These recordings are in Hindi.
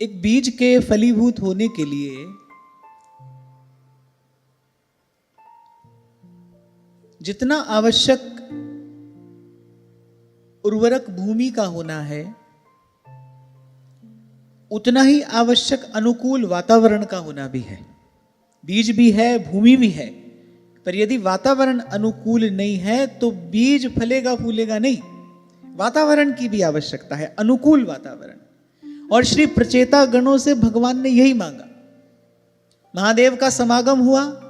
एक बीज के फलीभूत होने के लिए जितना आवश्यक उर्वरक भूमि का होना है, उतना ही आवश्यक अनुकूल वातावरण का होना भी है। बीज भी है, भूमि भी है, पर यदि वातावरण अनुकूल नहीं है तो बीज फलेगा फूलेगा नहीं। वातावरण की भी आवश्यकता है, अनुकूल वातावरण। और श्री प्रचेता गणों से भगवान ने यही मांगा। महादेव का समागम हुआ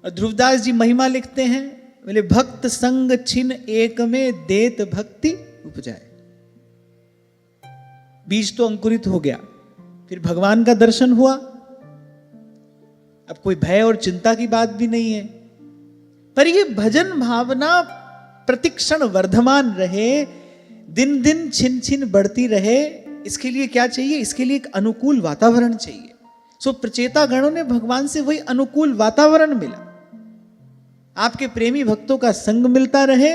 और ध्रुवदास जी महिमा लिखते हैं, बोले भक्त संग छिन एक में देत भक्ति उपजाए। बीज तो अंकुरित हो गया, फिर भगवान का दर्शन हुआ। अब कोई भय और चिंता की बात भी नहीं है, पर ये भजन भावना प्रतिक्षण वर्धमान रहे, दिन दिन छिन छिन बढ़ती रहे। इसके लिए क्या चाहिए? इसके लिए एक अनुकूल वातावरण चाहिए। सो प्रचेता गणों ने भगवान से वही अनुकूल वातावरण मिला। आपके प्रेमी भक्तों का संग मिलता रहे।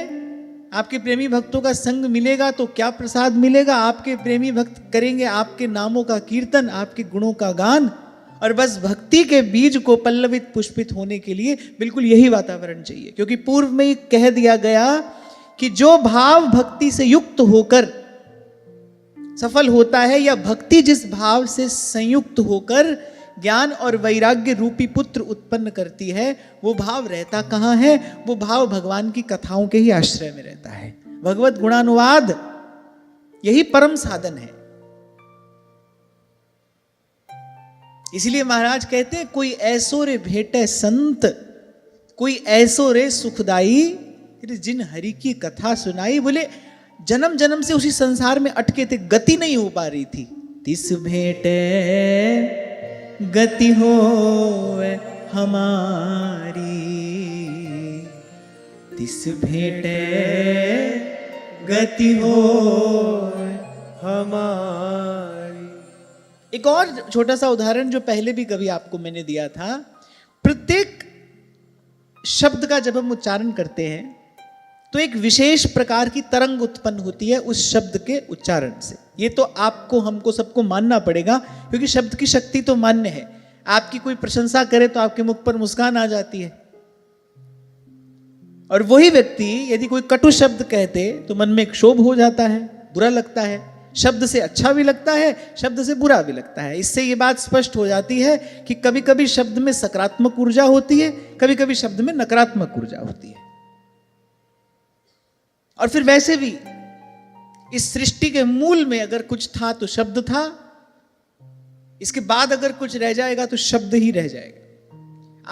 आपके प्रेमी भक्तों का संग मिलेगा तो क्या प्रसाद मिलेगा? आपके प्रेमी भक्त करेंगे आपके नामों का कीर्तन, आपके गुणों का गान। और बस भक्ति के बीज को पल्लवित पुष्पित होने के लिए बिल्कुल यही वातावरण चाहिए। क्योंकि पूर्व में ही कह दिया गया कि जो भाव भक्ति से युक्त होकर सफल होता है, या भक्ति जिस भाव से संयुक्त होकर ज्ञान और वैराग्य रूपी पुत्र उत्पन्न करती है, वो भाव रहता कहाँ है? वो भाव भगवान की कथाओं के ही आश्रय में रहता है। भगवत गुणानुवाद यही परम साधन है। इसलिए महाराज कहते हैं, कोई ऐसो रे भेटे संत, कोई ऐसो रे सुखदाई, जिन हरि की कथा सुनाई। बोले जन्म जन्म से उसी संसार में अटके थे, गति नहीं हो पा रही थी। तिस भेटे गति हो हमारी, तिस भेटे गति हो हमारी। एक और छोटा सा उदाहरण जो पहले भी कभी आपको मैंने दिया था। प्रत्येक शब्द का जब हम उच्चारण करते हैं तो एक विशेष प्रकार की तरंग उत्पन्न होती है उस शब्द के उच्चारण से। ये तो आपको हमको सबको मानना पड़ेगा, क्योंकि शब्द की शक्ति तो मान्य है। आपकी कोई प्रशंसा करे तो आपके मुख पर मुस्कान आ जाती है, और वही व्यक्ति यदि कोई कटु शब्द कहते तो मन में क्षोभ हो जाता है, बुरा लगता है। शब्द से अच्छा भी लगता है, शब्द से बुरा भी लगता है। इससे ये बात स्पष्ट हो जाती है कि कभी कभी शब्द में सकारात्मक ऊर्जा होती है, कभी कभी शब्द में नकारात्मक ऊर्जा होती है। और फिर वैसे भी इस सृष्टि के मूल में अगर कुछ था तो शब्द था, इसके बाद अगर कुछ रह जाएगा तो शब्द ही रह जाएगा।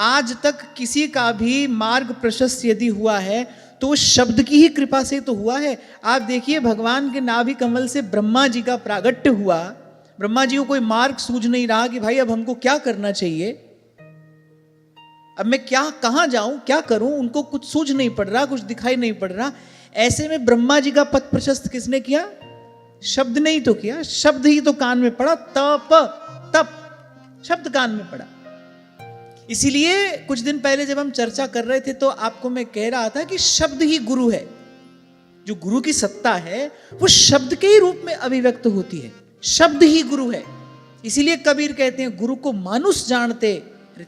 आज तक किसी का भी मार्ग प्रशस्त यदि हुआ है तो उस शब्द की ही कृपा से तो हुआ है। आप देखिए, भगवान के नाभि कमल से ब्रह्मा जी का प्रागट्य हुआ। ब्रह्मा जी को कोई मार्ग सूझ नहीं रहा कि भाई अब हमको क्या करना चाहिए, अब मैं क्या कहां जाऊं, क्या करूं। उनको कुछ सूझ नहीं पड़ रहा, कुछ दिखाई नहीं पड़ रहा। ऐसे में ब्रह्मा जी का पथ प्रशस्त किसने किया? शब्द नहीं तो किया, शब्द ही तो कान में पड़ा। तप तप शब्द कान में पड़ा। इसीलिए कुछ दिन पहले जब हम चर्चा कर रहे थे तो आपको मैं कह रहा था कि शब्द ही गुरु है। जो गुरु की सत्ता है वो शब्द के ही रूप में अभिव्यक्त होती है। शब्द ही गुरु है। इसीलिए कबीर कहते हैं, गुरु को मानुष जानते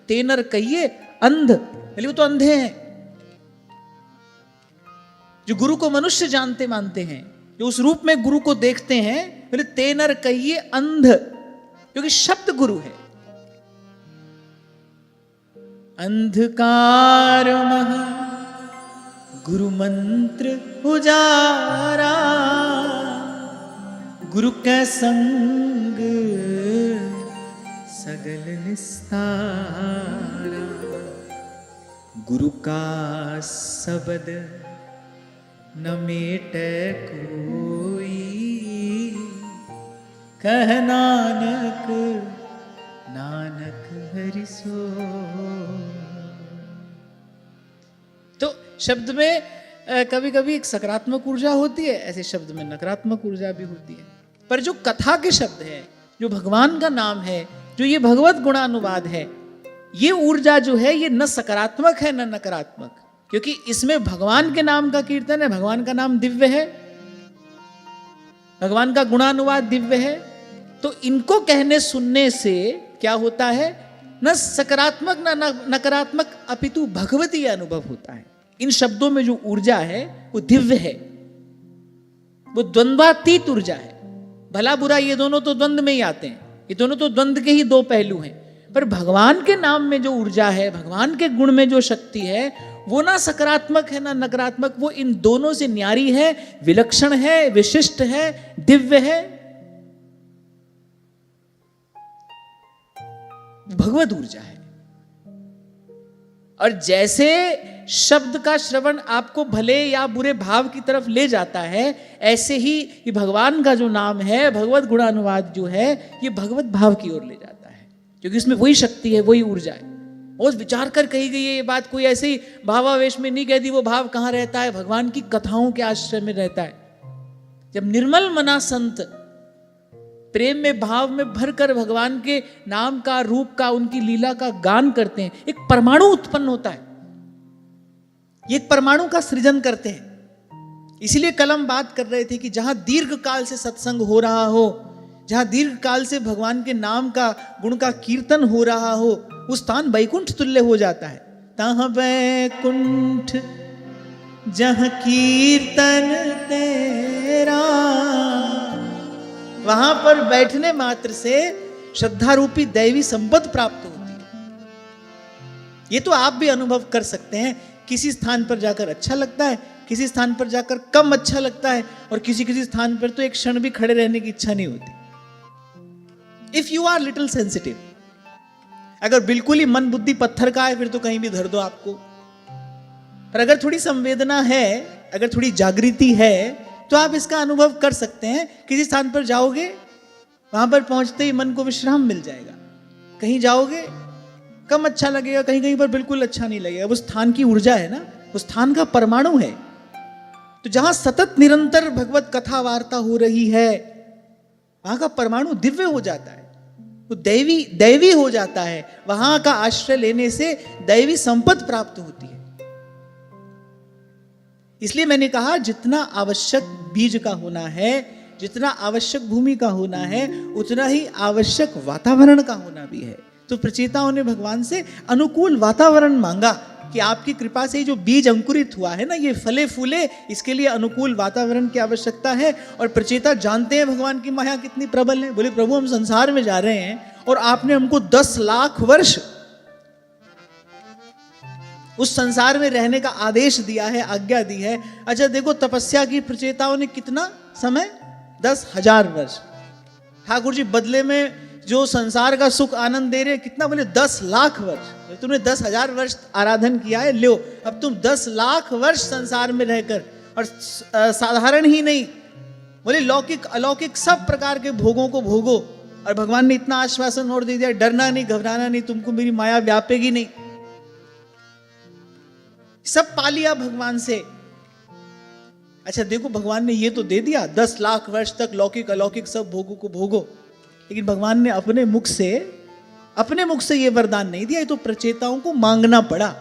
तेनर कहिए अंध। वो तो अंधे हैं जो गुरु को मनुष्य जानते मानते हैं, जो उस रूप में गुरु को देखते हैं। बोले तेनर कहिए अंध, क्योंकि शब्द गुरु है। अंधकार महा गुरु मंत्र उजारा, गुरु का संग सगल निस्तारा, गुरु का शब्द न मेटे कोई, कह नानक नानक हरि सो। तो शब्द में कभी कभी एक सकारात्मक ऊर्जा होती है, ऐसे शब्द में नकारात्मक ऊर्जा भी होती है। पर जो कथा के शब्द है, जो भगवान का नाम है, जो ये भगवत गुणानुवाद है, ये ऊर्जा जो है ये न सकारात्मक है न नकारात्मक, क्योंकि इसमें भगवान के नाम का कीर्तन है। भगवान का नाम दिव्य है, भगवान का गुणानुवाद दिव्य है। तो इनको कहने सुनने से क्या होता है, न सकारात्मक न नकारात्मक अपितु भगवती अनुभव होता है। इन शब्दों में जो ऊर्जा है वो दिव्य है, वो द्वंद्वातीत ऊर्जा है। भला बुरा ये दोनों तो द्वंद्व में ही आते हैं, ये दोनों तो द्वंद्व के ही दो पहलू हैं, पर भगवान के नाम में जो ऊर्जा है, भगवान के गुण में जो शक्ति है, वो ना सकारात्मक है ना नकारात्मक, वो इन दोनों से न्यारी है, विलक्षण है, विशिष्ट है, दिव्य है, भगवत ऊर्जा है। और जैसे शब्द का श्रवण आपको भले या बुरे भाव की तरफ ले जाता है, ऐसे ही ये भगवान का जो नाम है, भगवत गुणानुवाद जो है, ये भगवत भाव की ओर ले जाता है, क्योंकि इसमें वही शक्ति है, वही ऊर्जा है। और विचार कर कही गई है ये बात, कोई ऐसे ही भावावेश में नहीं कह दी। वो भाव कहाँ रहता है? भगवान की कथाओं के आश्रय में रहता है। जब निर्मल मना संत प्रेम में, भाव में भरकर भगवान के नाम का, रूप का, उनकी लीला का गान करते हैं, एक परमाणु उत्पन्न होता है, ये एक परमाणु का सृजन करते हैं। इसलिए कल हम बात कर रहे थे कि जहां दीर्घ काल से सत्संग हो रहा हो, जहां दीर्घ काल से भगवान के नाम का, गुण का कीर्तन हो रहा हो, उस स्थान वैकुंठ तुल्य हो जाता है। तहाँ वैकुंठ जहाँ कीर्तन तेरा, वहां पर बैठने मात्र से श्रद्धा रूपी दैवी संपत्ति प्राप्त होती है। ये तो आप भी अनुभव कर सकते हैं। किसी स्थान पर जाकर अच्छा लगता है, किसी स्थान पर जाकर कम अच्छा लगता है, और किसी किसी स्थान पर तो एक क्षण भी खड़े रहने की इच्छा नहीं होती। If you are little sensitive, अगर बिल्कुल ही मन बुद्धि पत्थर का है, फिर तो कहीं भी धर दो आपको। पर अगर थोड़ी संवेदना है, अगर थोड़ी जागृति है, तो आप इसका अनुभव कर सकते हैं। किसी स्थान पर जाओगे, वहां पर पहुंचते ही मन को विश्राम मिल जाएगा। कहीं जाओगे कम अच्छा लगेगा, कहीं कहीं पर बिल्कुल अच्छा नहीं लगेगा। वो स्थान की ऊर्जा है ना, वो स्थान का परमाणु है। तो जहां सतत निरंतर भगवत कथा वार्ता हो रही है, वहां का परमाणु दिव्य हो जाता है, वो दैवी हो जाता है। वहां का आश्रय लेने से दैवी संपत्ति प्राप्त होती है। इसलिए मैंने कहा, जितना आवश्यक बीज का होना है, जितना आवश्यक भूमि का होना है, उतना ही आवश्यक वातावरण का होना भी है। तो प्रचेताओं ने भगवान से अनुकूल वातावरण मांगा कि आपकी कृपा से जो बीज अंकुरित हुआ है ना, ये फले फूले, इसके लिए अनुकूल वातावरण की आवश्यकता है। और प्रचेता जानते हैं भगवान की माया कितनी प्रबल है। बोले, प्रभु हम संसार में जा रहे हैं और आपने हमको 10 लाख वर्ष उस संसार में रहने का आदेश दिया है, आज्ञा दी है। अच्छा देखो, तपस्या की प्रचेताओं ने कितना समय? 10,000 वर्ष। ठाकुर जी बदले में जो संसार का सुख आनंद दे रहे, कितना? बोले 10 लाख वर्ष। तुमने 10,000 वर्ष आराधन किया है, लो अब तुम 10 लाख वर्ष संसार में रहकर, और साधारण ही नहीं, बोले लौकिक अलौकिक सब प्रकार के भोगों को भोगो। और भगवान ने इतना आश्वासन और दे दिया, डरना नहीं, घबराना नहीं, तुमको मेरी माया व्यापेगी नहीं। सब पा लिया भगवान से। अच्छा देखो, भगवान ने ये तो दे दिया, 10 लाख वर्ष तक लौकिक अलौकिक सब भोगों को भोगो, लेकिन भगवान ने अपने मुख से ये वरदान नहीं दिया, ये तो प्रचेताओं को मांगना पड़ा।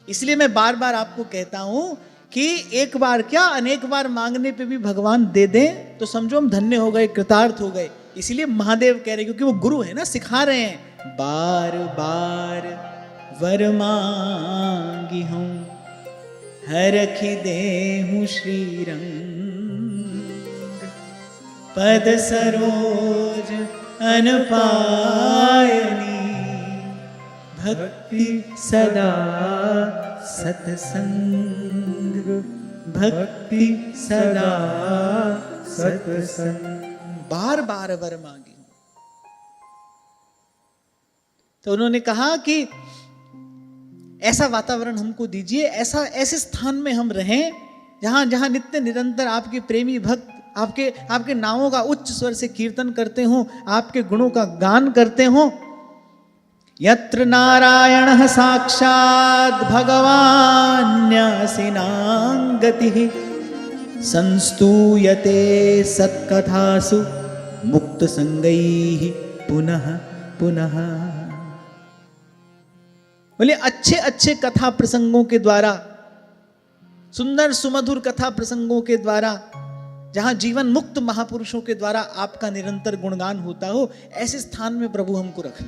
इसलिए मैं बार बार आपको कहता हूं कि एक बार क्या, अनेक बार मांगने पे भी भगवान दे दें तो समझो हम धन्य हो गए, कृतार्थ हो गए। इसीलिए महादेव कह रहे, क्योंकि वो गुरु है ना, सिखा रहे हैं। बार बार वर मांगी हूं, हरखि देहूं श्रीरंग, पद सरोज अनपायनी, भक्ति सदा सत्संग, भक्ति सदा सत्संग। बार बार वर मांगी। तो उन्होंने कहा कि ऐसा वातावरण हमको दीजिए, ऐसे स्थान में हम रहें जहां जहां नित्य निरंतर आपके प्रेमी भक्त आपके नामों का उच्च स्वर से कीर्तन करते हो, आपके गुणों का गान करते हो। यत्र नारायणः साक्षात् भगवान्यासिनां गतिः, संस्तूयते सत्कथासु मुक्त संगैः पुनः पुनः। बोले, अच्छे अच्छे कथा प्रसंगों के द्वारा, सुंदर सुमधुर कथा प्रसंगों के द्वारा जहां जीवन मुक्त महापुरुषों के द्वारा आपका निरंतर गुणगान होता हो, ऐसे स्थान में प्रभु हमको रखना।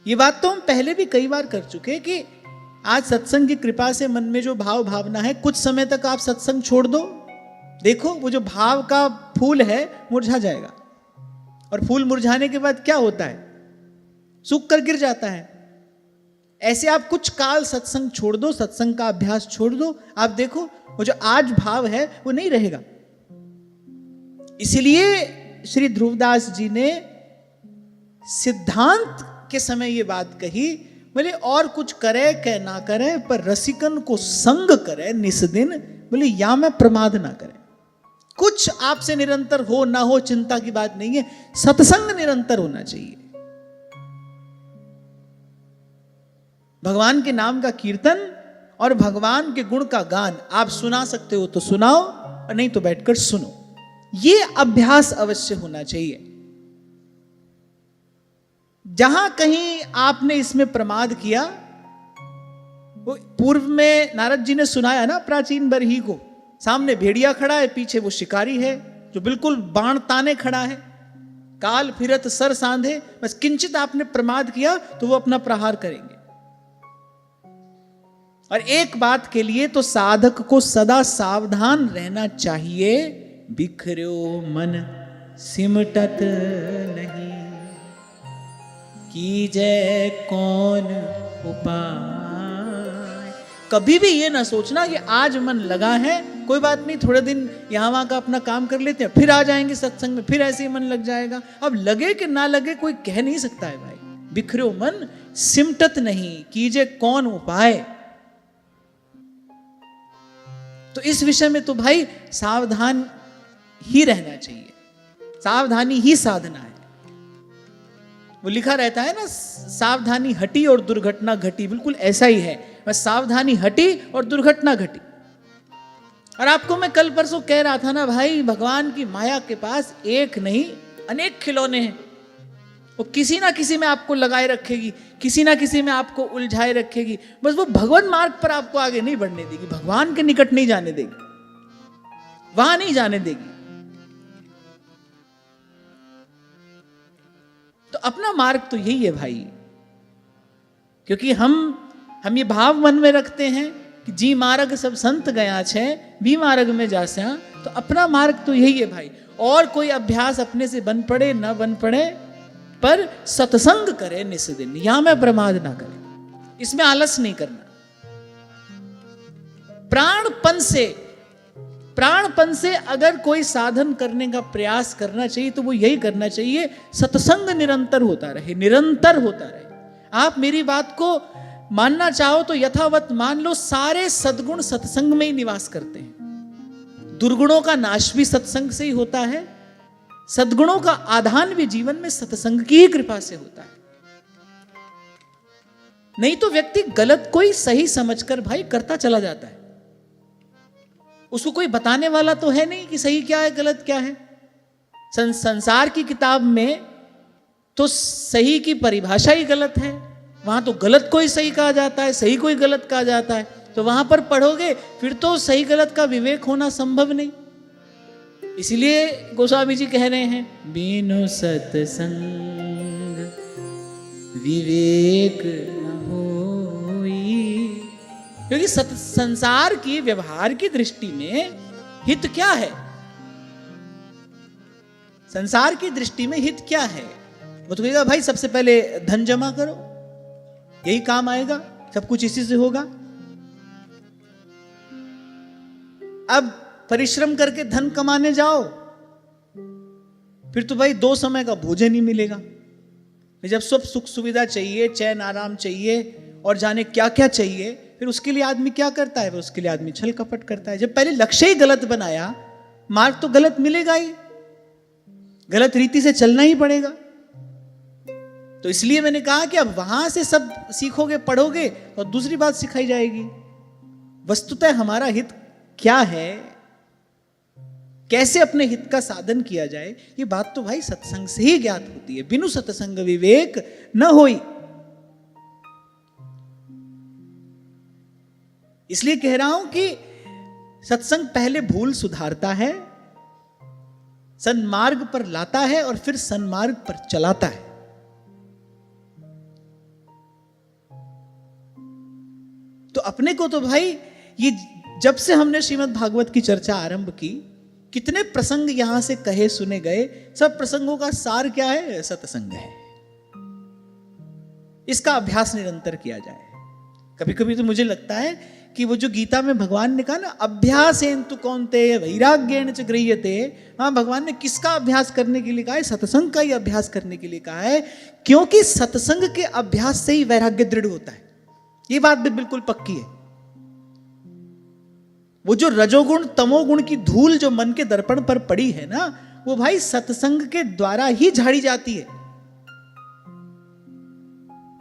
ये बात तो हम पहले भी कई बार कर चुके कि आज सत्संग की कृपा से मन में जो भाव भावना है, कुछ समय तक आप सत्संग छोड़ दो, देखो वो जो भाव का फूल है मुरझा जाएगा। और फूल मुरझाने के बाद क्या होता है? सूख कर गिर जाता है। ऐसे आप कुछ काल सत्संग छोड़ दो, सत्संग का अभ्यास छोड़ दो, आप देखो वो जो आज भाव है वो नहीं रहेगा। इसलिए श्री ध्रुवदास जी ने सिद्धांत के समय ये बात कही, बोले और कुछ करे क्या ना करे, पर रसिकन को संग करे निस्दिन, बोले या मैं प्रमाद ना करे। कुछ आपसे निरंतर हो ना हो चिंता की बात नहीं है, सत्संग निरंतर होना चाहिए। भगवान के नाम का कीर्तन और भगवान के गुण का गान आप सुना सकते हो तो सुनाओ, और नहीं तो बैठकर सुनो। ये अभ्यास अवश्य होना चाहिए। जहां कहीं आपने इसमें प्रमाद किया, वो पूर्व में नारद जी ने सुनाया ना प्राचीन बरही को, सामने भेड़िया खड़ा है, पीछे वो शिकारी है जो बिल्कुल बाण ताने खड़ा है, काल फिरत सर सांधे, बस किंचित आपने प्रमाद किया तो वो अपना प्रहार करेंगे। और एक बात के लिए तो साधक को सदा सावधान रहना चाहिए, बिखरो मन सिमटत नहीं, कीजे कौन उपाय। कभी भी ये ना सोचना कि आज मन लगा है, कोई बात नहीं, थोड़े दिन यहां वहां का अपना काम कर लेते हैं, फिर आ जाएंगे सत्संग में, फिर ऐसे ही मन लग जाएगा। अब लगे कि ना लगे कोई कह नहीं सकता है भाई। बिखरो मन सिमटत नहीं, कीजे कौन उपाय। तो इस विषय में तो भाई सावधान ही रहना चाहिए, सावधानी ही साधना है। वो लिखा रहता है ना, सावधानी हटी और दुर्घटना घटी, बिल्कुल ऐसा ही है, बस सावधानी हटी और दुर्घटना घटी। और आपको मैं कल परसों कह रहा था ना भाई, भगवान की माया के पास एक नहीं अनेक खिलौने हैं। वो किसी ना किसी में आपको लगाए रखेगी, किसी ना किसी में आपको उलझाए रखेगी, बस वो भगवान मार्ग पर आपको आगे नहीं बढ़ने देगी, भगवान के निकट नहीं जाने देगी, वहां नहीं जाने देगी। तो अपना मार्ग तो यही है भाई, क्योंकि हम ये भाव मन में रखते हैं कि जी मार्ग सब संत गया छे, भी मार्ग में जास्या। तो अपना मार्ग तो यही है भाई। और कोई अभ्यास अपने से बन पड़े न बन पड़े, पर सत्संग करे निस्दिन, या मैं प्रमाद ना करे, इसमें आलस नहीं करना। प्राणपन से अगर कोई साधन करने का प्रयास करना चाहिए तो वो यही करना चाहिए, सत्संग निरंतर होता रहे, निरंतर होता रहे। आप मेरी बात को मानना चाहो तो यथावत मान लो, सारे सद्गुण सत्संग में ही निवास करते हैं। दुर्गुणों का नाश भी सत्संग से ही होता है, सद्गुणों का आधान भी जीवन में सत्संग की ही कृपा से होता है। नहीं तो व्यक्ति गलत को ही सही समझकर भाई करता चला जाता है। उसको कोई बताने वाला तो है नहीं कि सही क्या है गलत क्या है। संसार की किताब में तो सही की परिभाषा ही गलत है, वहां तो गलत को ही सही कहा जाता है, सही को ही गलत कहा जाता है। तो वहां पर पढ़ोगे फिर तो सही गलत का विवेक होना संभव नहीं। इसलिए गोस्वामी जी कह रहे हैं, बिनु सत्संग विवेक न होई। क्योंकि संसार की व्यवहार की दृष्टि में हित क्या है, संसार की दृष्टि में हित क्या है? वो तो कहेगा भाई सबसे पहले धन जमा करो, यही काम आएगा, सब कुछ इसी से होगा। अब परिश्रम करके धन कमाने जाओ, फिर तो भाई 2 समय का भोजन ही मिलेगा। जब सब सुख सुविधा चाहिए, चैन आराम चाहिए और जाने क्या क्या चाहिए, फिर उसके लिए आदमी क्या करता है? उसके लिए आदमी छल कपट करता है। जब पहले लक्ष्य ही गलत बनाया, मार्ग तो गलत मिलेगा ही, गलत रीति से चलना ही पड़ेगा। तो इसलिए मैंने कहा कि अब वहां से सब सीखोगे, पढ़ोगे और दूसरी बात सिखाई जाएगी। वस्तुतः हमारा हित क्या है, कैसे अपने हित का साधन किया जाए, ये बात तो भाई सत्संग से ही ज्ञात होती है। बिनु सत्संग विवेक न होई। इसलिए कह रहा हूं कि सत्संग पहले भूल सुधारता है, सन्मार्ग पर लाता है और फिर सन्मार्ग पर चलाता है। तो अपने को तो भाई ये जब से हमने श्रीमद् भागवत की चर्चा आरंभ की, कितने प्रसंग यहां से कहे सुने गए, सब प्रसंगों का सार क्या है? सत्संग है। इसका अभ्यास निरंतर किया जाए। कभी कभी तो मुझे लगता है कि वो जो गीता में भगवान ने कहा ना, अभ्यासेन तु कौन्तेय वैराग्येण च गृह्यते, वहां भगवान ने किसका अभ्यास करने के लिए कहा है? सत्संग का ही अभ्यास करने के लिए कहा है, क्योंकि सत्संग के अभ्यास से ही वैराग्य दृढ़ होता है। ये बात भी बिल्कुल पक्की है। वो जो रजोगुण तमोगुण की धूल जो मन के दर्पण पर पड़ी है ना, वो भाई सत्संग के द्वारा ही झाड़ी जाती है।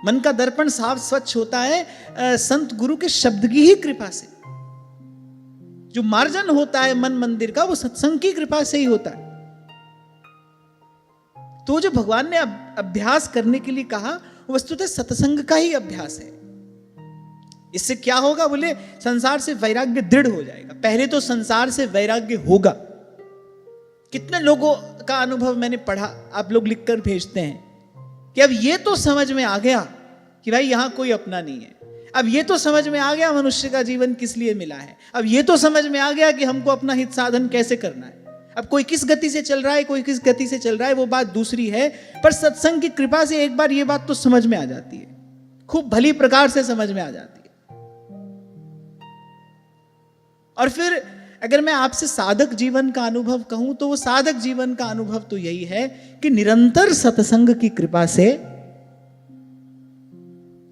मन का दर्पण साफ स्वच्छ होता है संत गुरु के शब्द की ही कृपा से। जो मार्जन होता है मन मंदिर का, वो सत्संग की कृपा से ही होता है। तो जो भगवान ने अभ्यास करने के लिए कहा, वस्तुतः सत्संग का ही अभ्यास है। इससे क्या होगा? बोले संसार से वैराग्य दृढ़ हो जाएगा। पहले तो संसार से वैराग्य होगा। कितने लोगों का अनुभव मैंने पढ़ा, आप लोग लिखकर भेजते हैं कि अब ये तो समझ में आ गया कि भाई यहां कोई अपना नहीं है। अब ये तो समझ में आ गया मनुष्य का जीवन किस लिए मिला है। अब ये तो समझ में आ गया कि हमको अपना हित साधन कैसे करना है। अब कोई किस गति से चल रहा है, कोई किस गति से चल रहा है, वो बात दूसरी है। पर सत्संग की कृपा से एक बार ये बात तो समझ में आ जाती है, खूब भली प्रकार से समझ में आ जाती है। और फिर अगर मैं आपसे साधक जीवन का अनुभव कहूं, तो वो साधक जीवन का अनुभव तो यही है कि निरंतर सत्संग की कृपा से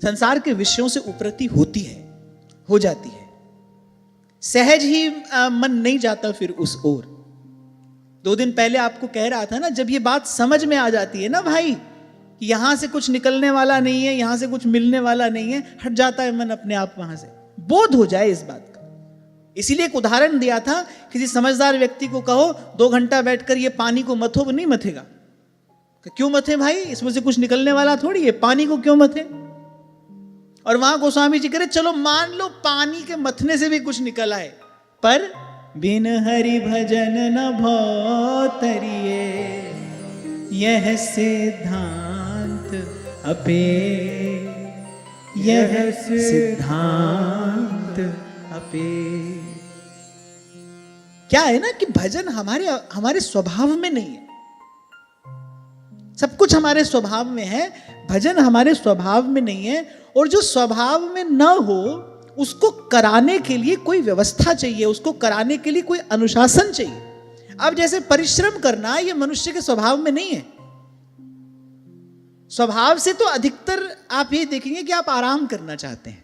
संसार के विषयों से उपरति होती है, हो जाती है। सहज ही मन नहीं जाता फिर उस ओर। 2 दिन पहले आपको कह रहा था ना, जब ये बात समझ में आ जाती है ना भाई कि यहां से कुछ निकलने वाला नहीं है, यहां से कुछ मिलने वाला नहीं है, हट जाता है मन अपने आप वहां से, बोध हो जाए इस बात का। इसीलिए एक उदाहरण दिया था, किसी समझदार व्यक्ति को कहो 2 घंटा बैठकर ये पानी को मथो, नहीं मथेगा। क्यों मथे भाई? इसमें से कुछ निकलने वाला थोड़ी है, पानी को क्यों मथे? और वहां गोस्वामी जी कह रहे चलो मान लो पानी के मथने से भी कुछ निकल आए, पर बिन हरि भजन न भौतरिए, यह सिद्धांत अपे, यह सिद्धांत अपे। क्या है ना कि भजन हमारे स्वभाव में नहीं है। सब कुछ हमारे स्वभाव में है, भजन हमारे स्वभाव में नहीं है। और जो स्वभाव में न हो, उसको कराने के लिए कोई व्यवस्था चाहिए, उसको कराने के लिए कोई अनुशासन चाहिए। अब जैसे परिश्रम करना, ये मनुष्य के स्वभाव में नहीं है। स्वभाव से तो अधिकतर आप ये देखेंगे कि आप आराम करना चाहते हैं।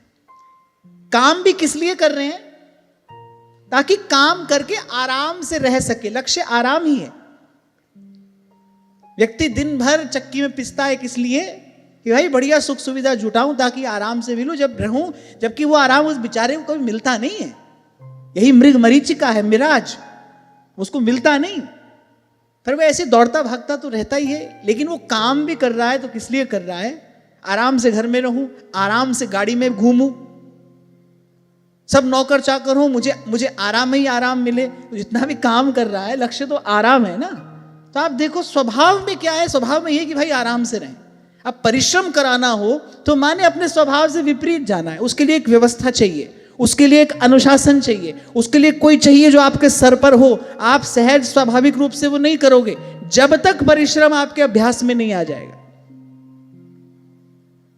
काम भी किस लिए कर रहे हैं? ताकि काम करके आराम से रह सके। लक्ष्य आराम ही है। व्यक्ति दिन भर चक्की में पिसता है किस लिए? कि भाई बढ़िया सुख सुविधा जुटाऊं ताकि आराम से मिलूं जब रहूं, जबकि वो आराम उस बेचारे को कभी मिलता नहीं है। यही मृग मरीचिका है, मिराज, उसको मिलता नहीं। फिर वो ऐसे दौड़ता भागता तो रहता ही है, लेकिन वो काम भी कर रहा है तो किस लिए कर रहा है? आराम से घर में रहूं, आराम से गाड़ी में घूमूं, सब नौकर चाकर हो, मुझे आराम ही आराम मिले। तो जितना भी काम कर रहा है, लक्ष्य तो आराम है ना। तो आप देखो स्वभाव में क्या है? स्वभाव में ये कि भाई आराम से रहें। अब परिश्रम कराना हो तो माने अपने स्वभाव से विपरीत जाना है। उसके लिए एक व्यवस्था चाहिए, उसके लिए एक अनुशासन चाहिए, उसके लिए कोई चाहिए जो आपके सर पर हो। आप सहज स्वाभाविक रूप से वो नहीं करोगे जब तक परिश्रम आपके अभ्यास में नहीं आ जाएगा।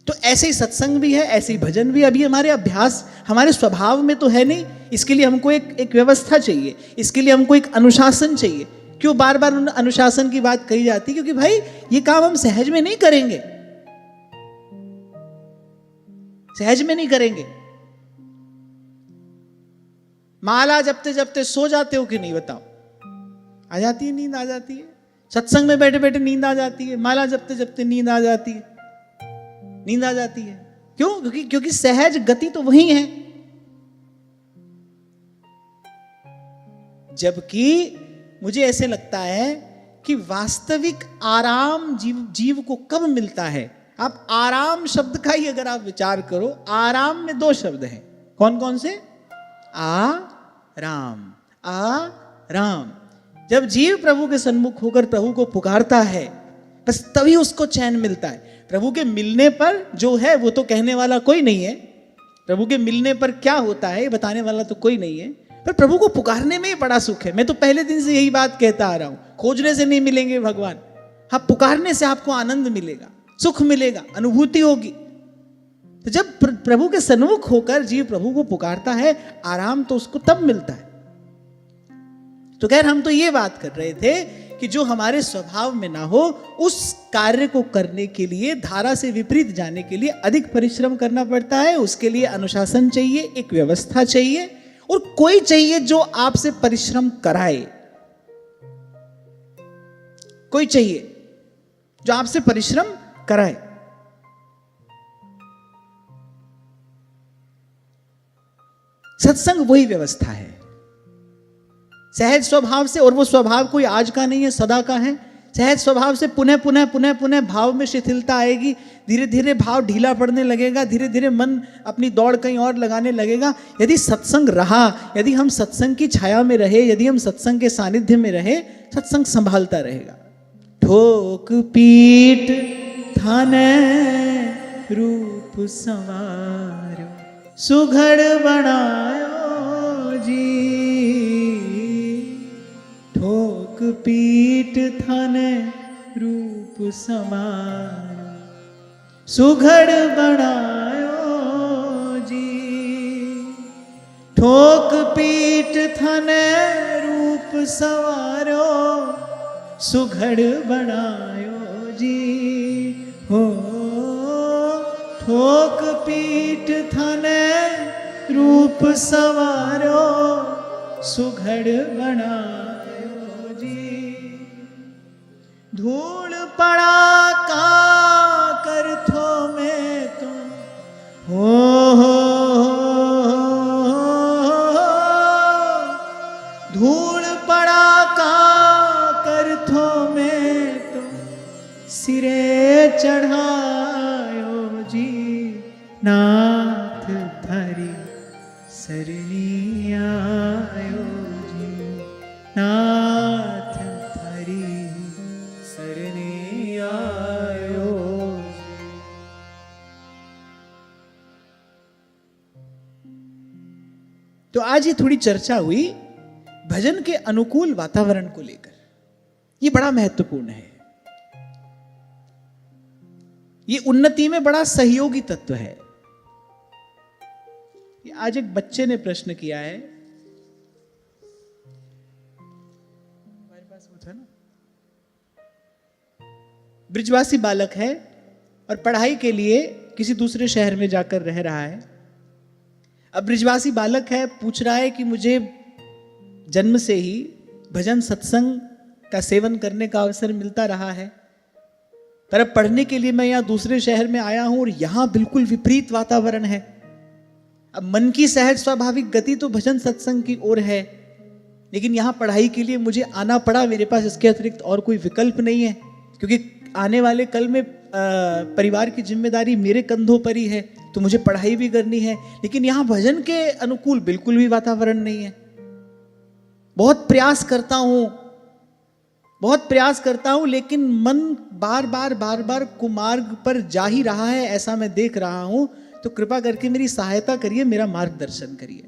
तो ऐसे ही सत्संग भी है, ऐसे ही भजन भी। अभी हमारे अभ्यास हमारे स्वभाव में तो है नहीं। इसके लिए हमको एक व्यवस्था चाहिए, इसके लिए हमको एक अनुशासन चाहिए। क्यों बार बार उन अनुशासन की बात कही जाती? क्योंकि भाई ये काम हम सहज में नहीं करेंगे, सहज में नहीं करेंगे। माला जपते जपते सो जाते हो कि नहीं? बताओ। आ जाती है नींद, आ जाती है। सत्संग में बैठे बैठे नींद आ जाती है, माला जपते जपते नींद आ जाती है, नींद आ जाती है। क्यों? क्योंकि सहज गति तो वही है। जबकि मुझे ऐसे लगता है कि वास्तविक आराम जीव को कब मिलता है? आप आराम शब्द का ही अगर आप विचार करो, आराम में 2 शब्द हैं। कौन कौन से? राम, राम। जब जीव प्रभु के सन्मुख होकर प्रभु को पुकारता है, बस तभी उसको चैन मिलता है। प्रभु के मिलने पर जो है वो तो कहने वाला कोई नहीं है, प्रभु के मिलने पर क्या होता है ये बताने वाला तो कोई नहीं है, पर प्रभु को पुकारने में ही बड़ा सुख है। मैं तो पहले दिन से यही बात कहता आ रहा हूं, खोजने से नहीं मिलेंगे भगवान, हाँ पुकारने से आपको आनंद मिलेगा, सुख मिलेगा, अनुभूति होगी। तो जब प्रभु के सन्मुख होकर जीव प्रभु को पुकारता है, आराम तो उसको तब मिलता है। तो खैर हम तो ये बात कर रहे थे कि जो हमारे स्वभाव में ना हो, उस कार्य को करने के लिए, धारा से विपरीत जाने के लिए अधिक परिश्रम करना पड़ता है। उसके लिए अनुशासन चाहिए, एक व्यवस्था चाहिए, और कोई चाहिए जो आपसे परिश्रम कराए। कोई चाहिए जो आपसे परिश्रम कराए। सत्संग वही व्यवस्था है, सहज स्वभाव से, और वो स्वभाव कोई आज का नहीं है, सदा का है। सहज स्वभाव से पुनः पुनः पुनः पुनः भाव में शिथिलता आएगी, धीरे धीरे भाव ढीला पड़ने लगेगा, धीरे धीरे मन अपनी दौड़ कहीं और लगाने लगेगा। यदि सत्संग रहा, यदि हम सत्संग की छाया में रहे, यदि हम सत्संग के सानिध्य में रहे, सत्संग संभालता रहेगा। ठोक पीट थान रूप संवारो, सुघड़ बनायो जी। ठोक पीट थान रूप समारो, सुघड़ बनायो जी। ठोक पीट थान रूप संवारो, सुघड़ बनायो जी। हो ठोक पीट थान रूप संवारो, सुघड़ बनायो जी। धूल पड़ा का कर थो में तुम हो, धूल पड़ा का कर थो में तुम, सिरे चढ़ायो जी। नाथ धरी सरनी आयो जी, नाथ धरी सरनी आयो जी। तो आज ये थोड़ी चर्चा हुई भजन के अनुकूल वातावरण को लेकर। ये बड़ा महत्वपूर्ण है, ये उन्नति में बड़ा सहयोगी तत्व है। आज एक बच्चे ने प्रश्न किया है, हमारे पास वो था ना, ब्रिजवासी बालक है और पढ़ाई के लिए किसी दूसरे शहर में जाकर रह रहा है। अब ब्रिजवासी बालक है, पूछ रहा है कि मुझे जन्म से ही भजन सत्संग का सेवन करने का अवसर मिलता रहा है, पर अब पढ़ने के लिए मैं यहाँ दूसरे शहर में आया हूं और यहाँ बिल्कुल विपरीत वातावरण है। अब मन की सहज स्वाभाविक गति तो भजन सत्संग की ओर है, लेकिन यहाँ पढ़ाई के लिए मुझे आना पड़ा। मेरे पास इसके अतिरिक्त और कोई विकल्प नहीं है, क्योंकि आने वाले कल में परिवार की जिम्मेदारी मेरे कंधों पर ही है, तो मुझे पढ़ाई भी करनी है। लेकिन यहाँ भजन के अनुकूल बिल्कुल भी वातावरण नहीं है। बहुत प्रयास करता हूं, लेकिन मन बार बार कुमार्ग पर जा ही रहा है, ऐसा मैं देख रहा हूं। तो कृपा करके मेरी सहायता करिए, मेरा मार्गदर्शन करिए।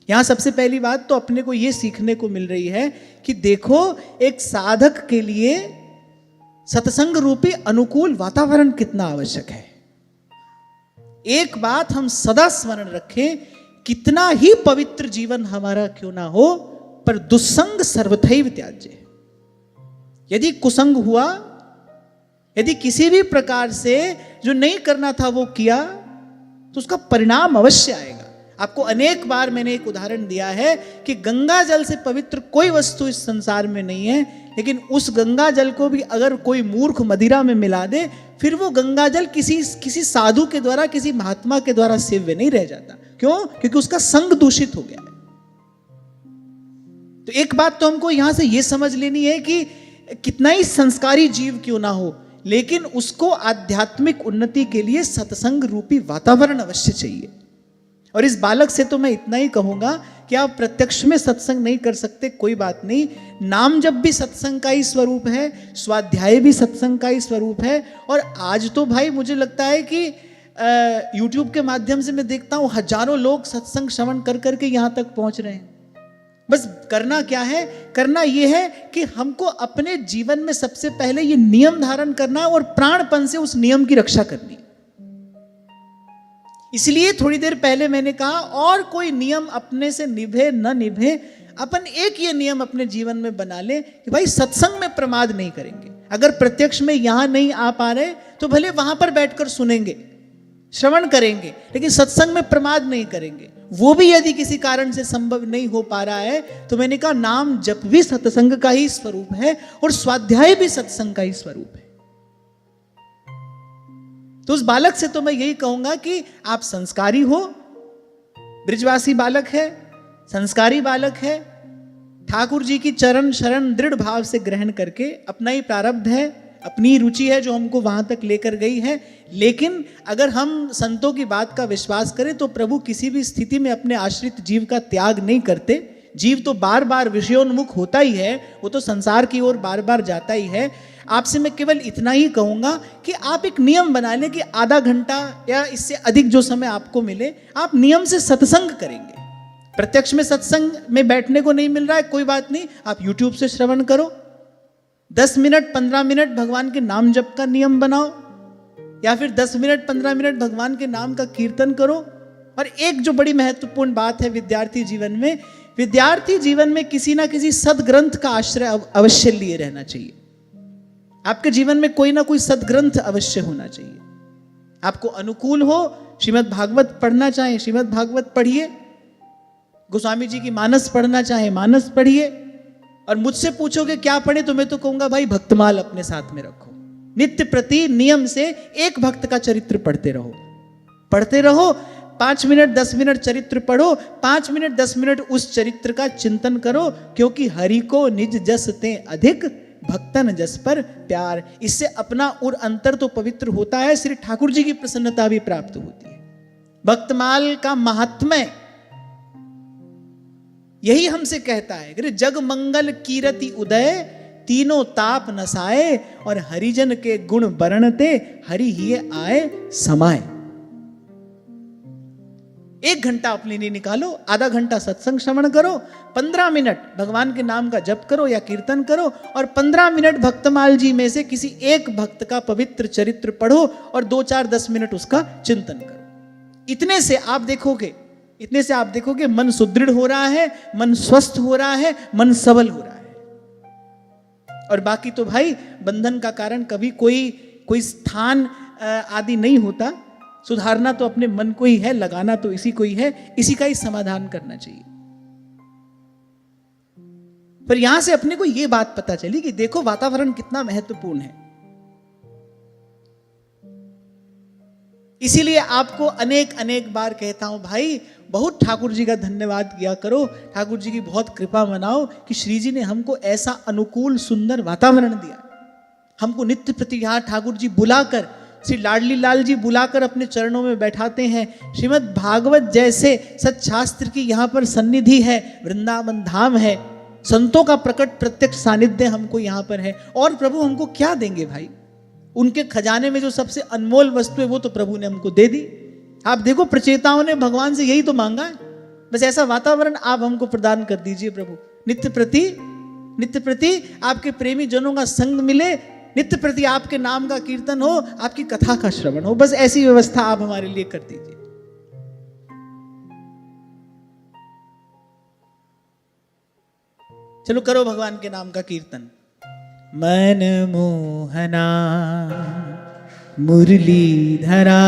यहां सबसे पहली बात तो अपने को यह सीखने को मिल रही है कि देखो, एक साधक के लिए सत्संग रूपी अनुकूल वातावरण कितना आवश्यक है। एक बात हम सदा स्मरण रखें, कितना ही पवित्र जीवन हमारा क्यों ना हो, पर दुस्संग सर्वथैव त्याज्य। यदि कुसंग हुआ, यदि किसी भी प्रकार से जो नहीं करना था वो किया, तो उसका परिणाम अवश्य आएगा। आपको अनेक बार मैंने एक उदाहरण दिया है कि गंगा जल से पवित्र कोई वस्तु इस संसार में नहीं है, लेकिन उस गंगा जल को भी अगर कोई मूर्ख मदिरा में मिला दे, फिर वो गंगा जल किसी साधु के द्वारा, किसी महात्मा के द्वारा सेव्य नहीं रह जाता। क्यों? क्योंकि उसका संग दूषित हो गया है। तो एक बात तो हमको यहां से यह समझ लेनी है कि कितना ही संस्कारी जीव क्यों ना हो, लेकिन उसको आध्यात्मिक उन्नति के लिए सत्संग रूपी वातावरण अवश्य चाहिए। और इस बालक से तो मैं इतना ही कहूंगा कि आप प्रत्यक्ष में सत्संग नहीं कर सकते, कोई बात नहीं। नाम जप भी सत्संग का ही स्वरूप है, स्वाध्याय भी सत्संग का ही स्वरूप है। और आज तो भाई मुझे लगता है कि यूट्यूब के माध्यम से मैं देखता हूँ हजारों लोग सत्संग श्रवण कर करके यहाँ तक पहुँच रहे हैं। बस करना क्या है? करना यह है कि हमको अपने जीवन में सबसे पहले ये नियम धारण करना और प्राणपण से उस नियम की रक्षा करनी। इसलिए थोड़ी देर पहले मैंने कहा, और कोई नियम अपने से निभे न निभे, अपन एक ये नियम अपने जीवन में बना ले कि भाई सत्संग में प्रमाद नहीं करेंगे। अगर प्रत्यक्ष में यहां नहीं आ पा रहे तो भले वहां पर बैठकर सुनेंगे, श्रवण करेंगे, लेकिन सत्संग में प्रमाद नहीं करेंगे। वो भी यदि किसी कारण से संभव नहीं हो पा रहा है तो मैंने कहा नाम जप भी सत्संग का ही स्वरूप है और स्वाध्याय भी सत्संग का ही स्वरूप है। तो उस बालक से तो मैं यही कहूंगा कि आप संस्कारी हो, ब्रिजवासी बालक है, संस्कारी बालक है, ठाकुर जी की चरण शरण दृढ़ भाव से ग्रहण करके, अपना ही प्रारब्ध है, अपनी रुचि है जो हमको वहां तक लेकर गई है। लेकिन अगर हम संतों की बात का विश्वास करें तो प्रभु किसी भी स्थिति में अपने आश्रित जीव का त्याग नहीं करते। जीव तो बार बार विषयोन्मुख होता ही है, वो तो संसार की ओर बार बार जाता ही है। आपसे मैं केवल इतना ही कहूंगा कि आप एक नियम बना लें कि आधा घंटा या इससे अधिक जो समय आपको मिले, आप नियम से सत्संग करेंगे। प्रत्यक्ष में सत्संग में बैठने को नहीं मिल रहा है, कोई बात नहीं, आप यूट्यूब से श्रवण करो। 10 मिनट 15 मिनट भगवान के नाम जप का नियम बनाओ, या फिर 10 मिनट 15 मिनट भगवान के नाम का कीर्तन करो। और एक जो बड़ी महत्वपूर्ण बात है विद्यार्थी जीवन में, विद्यार्थी जीवन में किसी ना किसी सदग्रंथ का आश्रय अवश्य लिए रहना चाहिए। आपके जीवन में कोई ना कोई सदग्रंथ अवश्य होना चाहिए। आपको अनुकूल हो, श्रीमद् भागवत पढ़ना चाहे श्रीमद् भागवत पढ़िए, गोस्वामी जी की मानस पढ़ना चाहे मानस पढ़िए। और मुझसे पूछोगे क्या पढ़े तो मैं तो कहूंगा भाई भक्तमाल अपने साथ में रखो। नित्य प्रति नियम से एक भक्त का चरित्र पढ़ते रहो, पढ़ते रहो। 5 मिनट 10 मिनट चरित्र पढ़ो, 5 मिनट 10 मिनट उस चरित्र का चिंतन करो, क्योंकि हरि को निज जस ते अधिक, भक्तन जस पर प्यार। इससे अपना और अंतर तो पवित्र होता है, श्री ठाकुर जी की प्रसन्नता भी प्राप्त होती है। भक्तमाल का महात्म्य यही हमसे कहता है कि जग मंगल कीरति उदय, तीनों ताप नसाए, और हरिजन के गुण बरनते, हरि ही आए समाए। 1 घंटा अपने लिए निकालो, आधा घंटा सत्संग श्रवण करो, 15 मिनट भगवान के नाम का जप करो या कीर्तन करो, और 15 मिनट भक्तमाल जी में से किसी एक भक्त का पवित्र चरित्र पढ़ो और 2-4 10 मिनट उसका चिंतन करो। इतने से आप देखोगे मन सुदृढ़ हो रहा है, मन स्वस्थ हो रहा है, मन सबल हो रहा है। और बाकी तो भाई बंधन का कारण कभी कोई स्थान आदि नहीं होता। सुधारना तो अपने मन को ही है, लगाना तो इसी को ही है, इसी का ही समाधान करना चाहिए। पर यहां से अपने को यह बात पता चली कि देखो वातावरण कितना महत्वपूर्ण है। इसीलिए आपको अनेक बार कहता हूं भाई, बहुत ठाकुर जी का धन्यवाद किया करो, ठाकुर जी की बहुत कृपा मनाओ कि श्री जी ने हमको ऐसा अनुकूल सुंदर वातावरण दिया। हमको नित्य प्रति यहाँ ठाकुर जी बुलाकर, श्री लाडली लाल जी बुलाकर अपने चरणों में बैठाते हैं। श्रीमद् भागवत जैसे सच्शास्त्र की यहाँ पर सन्निधि है, वृंदावन धाम है, संतों का प्रकट प्रत्यक्ष सानिध्य हमको यहाँ पर है। और प्रभु हमको क्या देंगे भाई? उनके खजाने में जो सबसे अनमोल वस्तु है वो तो प्रभु ने हमको दे दी। आप देखो प्रचेताओं ने भगवान से यही तो मांगा है, बस ऐसा वातावरण आप हमको प्रदान कर दीजिए प्रभु। नित्य प्रति आपके प्रेमी जनों का संग मिले, नित्य प्रति आपके नाम का कीर्तन हो, आपकी कथा का श्रवण हो, बस ऐसी व्यवस्था आप हमारे लिए कर दीजिए। चलो करो भगवान के नाम का कीर्तन। मन मोहना मुरलीधरा,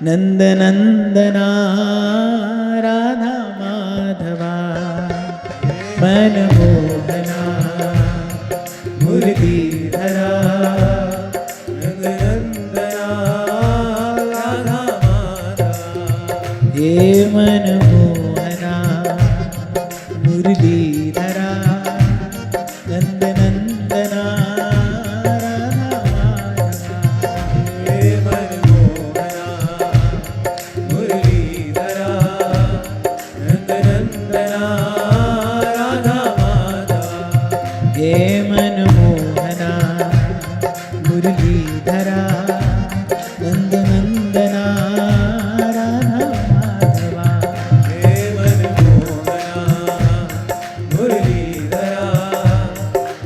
नंद नंदना राधा माधवा। मन मोहना मुरलीधरा, नंद नंदना राधा माधवा। हे मन मोहना मुरलीधरा, नंद नंदना राधा माधवा। हे मन मोहना मुरलीधरा, नंद मुरलीधरा नंद नंदना राधा माधवा। हे मनमोहना मुरलीधरा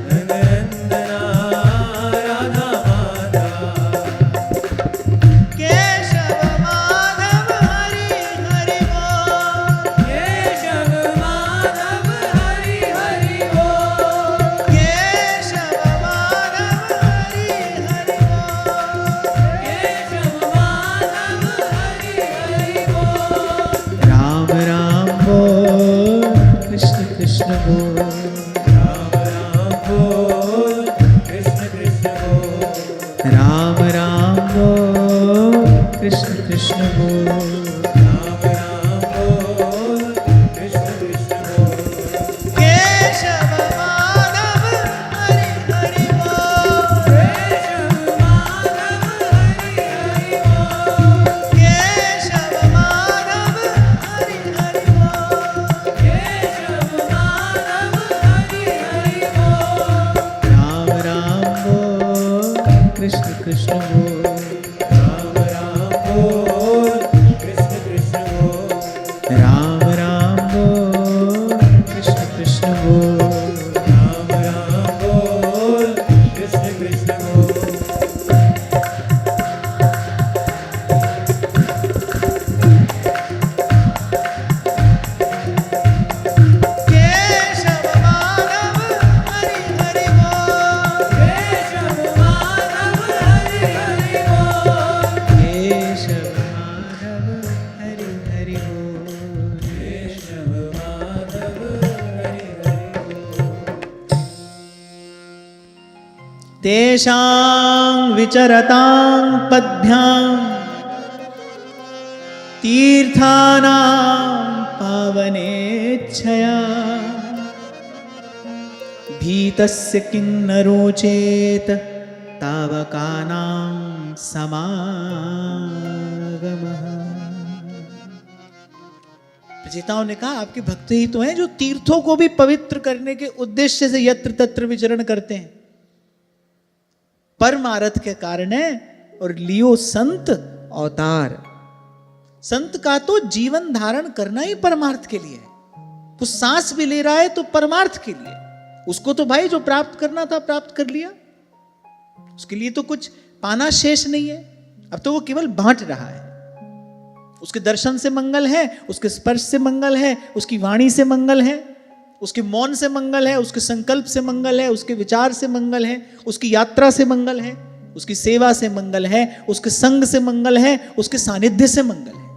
नंद नंदना राधा माधवा। केशव माधव हरि हरि बोल। केशव माधव हरि हरि बोल। केशव माधव हरि हरि बोल। केशव माधव हरि हरि बोल। राम राम बोल कृष्ण कृष्ण बोल। राम राम बोल कृष्ण कृष्ण बोल। राम राम बोल कृष्ण कृष्ण बोल। राम राम बोल कृष्ण कृष्ण बोल। केशव माधव हरि हरि बोल। केशव माधव हरि हरि बोल। केशव माधव हरि हरि बोल। केशव माधव हरि हरि बोल। राम राम बोल कृष्ण कृष्ण बोल। राम राम बोल कृष्ण कृष्ण बोल। राम राम बोल कृष्ण कृष्ण बोल। राम राम बोल कृष्ण कृष्ण बोल। केशव माधव हरि हरि बोल। केशव माधव हरि हरि बोल। केशव माधव हरि हरि बोल। केशव माधव हरि हरि बोल। तेषां विचरतां पद्भ्यां तीर्थानां पावनेच्छया भीतस्य किं न रोचेत तावकानां समागमः। प्रचेताओं ने कहा आपके भक्त ही तो हैं जो तीर्थों को भी पवित्र करने के उद्देश्य से यत्र तत्र विचरण करते हैं। परमार्थ के कारण है और लियो संत अवतार। संत का तो जीवन धारण करना ही परमार्थ के लिए है। कुछ सांस भी ले रहा है तो परमार्थ के लिए। उसको तो भाई जो प्राप्त करना था प्राप्त कर लिया, उसके लिए तो कुछ पाना शेष नहीं है। अब तो वो केवल बांट रहा है। उसके दर्शन से मंगल है, उसके स्पर्श से मंगल है, उसकी वाणी से मंगल है, उसके मौन से मंगल है, उसके संकल्प से मंगल है, उसके विचार से मंगल है, उसकी यात्रा से मंगल है, उसकी सेवा से मंगल है, उसके संग से मंगल है, उसके सानिध्य से मंगल है।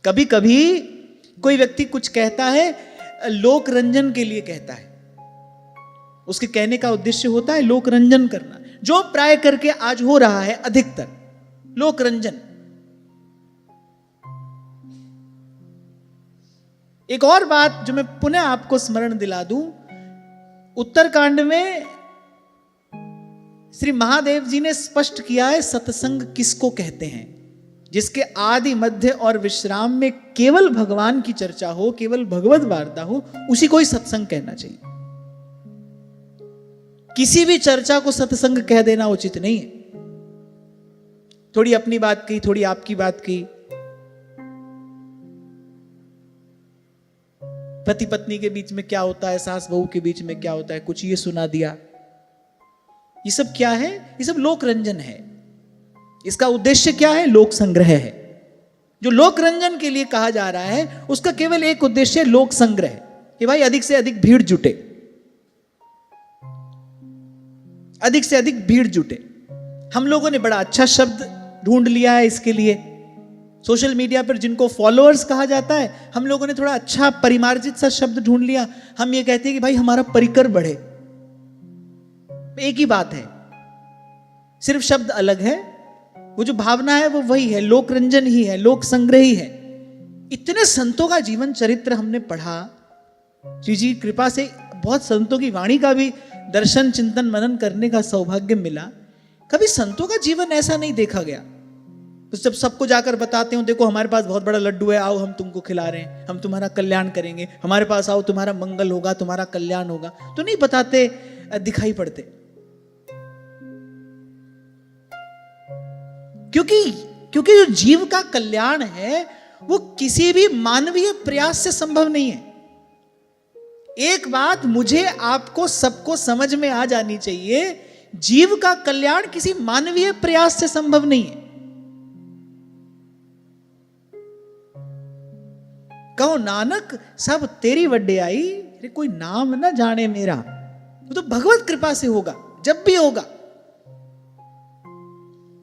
कभी कभी कोई व्यक्ति कुछ कहता है लोक रंजन के लिए कहता है। उसके कहने का उद्देश्य होता है लोक रंजन करना, जो प्राय करके आज हो रहा है अधिकतर लोक रंजन। एक और बात जो मैं पुनः आपको स्मरण दिला दूं, उत्तरकांड में श्री महादेव जी ने स्पष्ट किया है सत्संग किसको कहते हैं। जिसके आदि मध्य और विश्राम में केवल भगवान की चर्चा हो, केवल भगवत वार्ता हो, उसी को ही सत्संग कहना चाहिए। किसी भी चर्चा को सत्संग कह देना उचित नहीं है। थोड़ी अपनी बात की, थोड़ी आपकी बात की, पति पत्नी के बीच में क्या होता है, सास बहू के बीच में क्या होता है, कुछ ये सुना दिया। ये सब क्या है? ये सब लोक रंजन है। इसका उद्देश्य क्या है? लोक संग्रह है। जो लोक रंजन के लिए कहा जा रहा है उसका केवल एक उद्देश्य है, लोक संग्रह, कि भाई अधिक से अधिक भीड़ जुटे, अधिक से अधिक भीड़ जुटे। हम लोगों ने बड़ा अच्छा शब्द ढूंढ लिया है इसके लिए। सोशल मीडिया पर जिनको फॉलोअर्स कहा जाता है, हम लोगों ने थोड़ा अच्छा परिमार्जित सा शब्द ढूंढ लिया। हम ये कहते हैं कि भाई हमारा परिकर बढ़े। एक ही बात है, सिर्फ शब्द अलग है, वो जो भावना है वो वही है, लोक रंजन ही है, लोक संग्रह ही है। इतने संतों का जीवन चरित्र हमने पढ़ा, श्री जी कृपा से बहुत संतों की वाणी का भी दर्शन चिंतन मनन करने का सौभाग्य मिला। कभी संतों का जीवन ऐसा नहीं देखा गया। तो जब सबको जाकर बताते हो देखो हमारे पास बहुत बड़ा लड्डू है, आओ हम तुमको खिला रहे हैं, हम तुम्हारा कल्याण करेंगे, हमारे पास आओ तुम्हारा मंगल होगा, तुम्हारा कल्याण होगा, तो नहीं बताते, दिखाई पड़ते। क्योंकि क्योंकि जो जीव का कल्याण है वो किसी भी मानवीय प्रयास से संभव नहीं है। एक बात मुझे, आपको, सबको समझ में आ जानी चाहिए, जीव का कल्याण किसी मानवीय प्रयास से संभव नहीं है। कहो नानक सब तेरी वड्डे आई, अरे कोई नाम ना जाने मेरा, वो तो भगवत कृपा से होगा, जब भी होगा।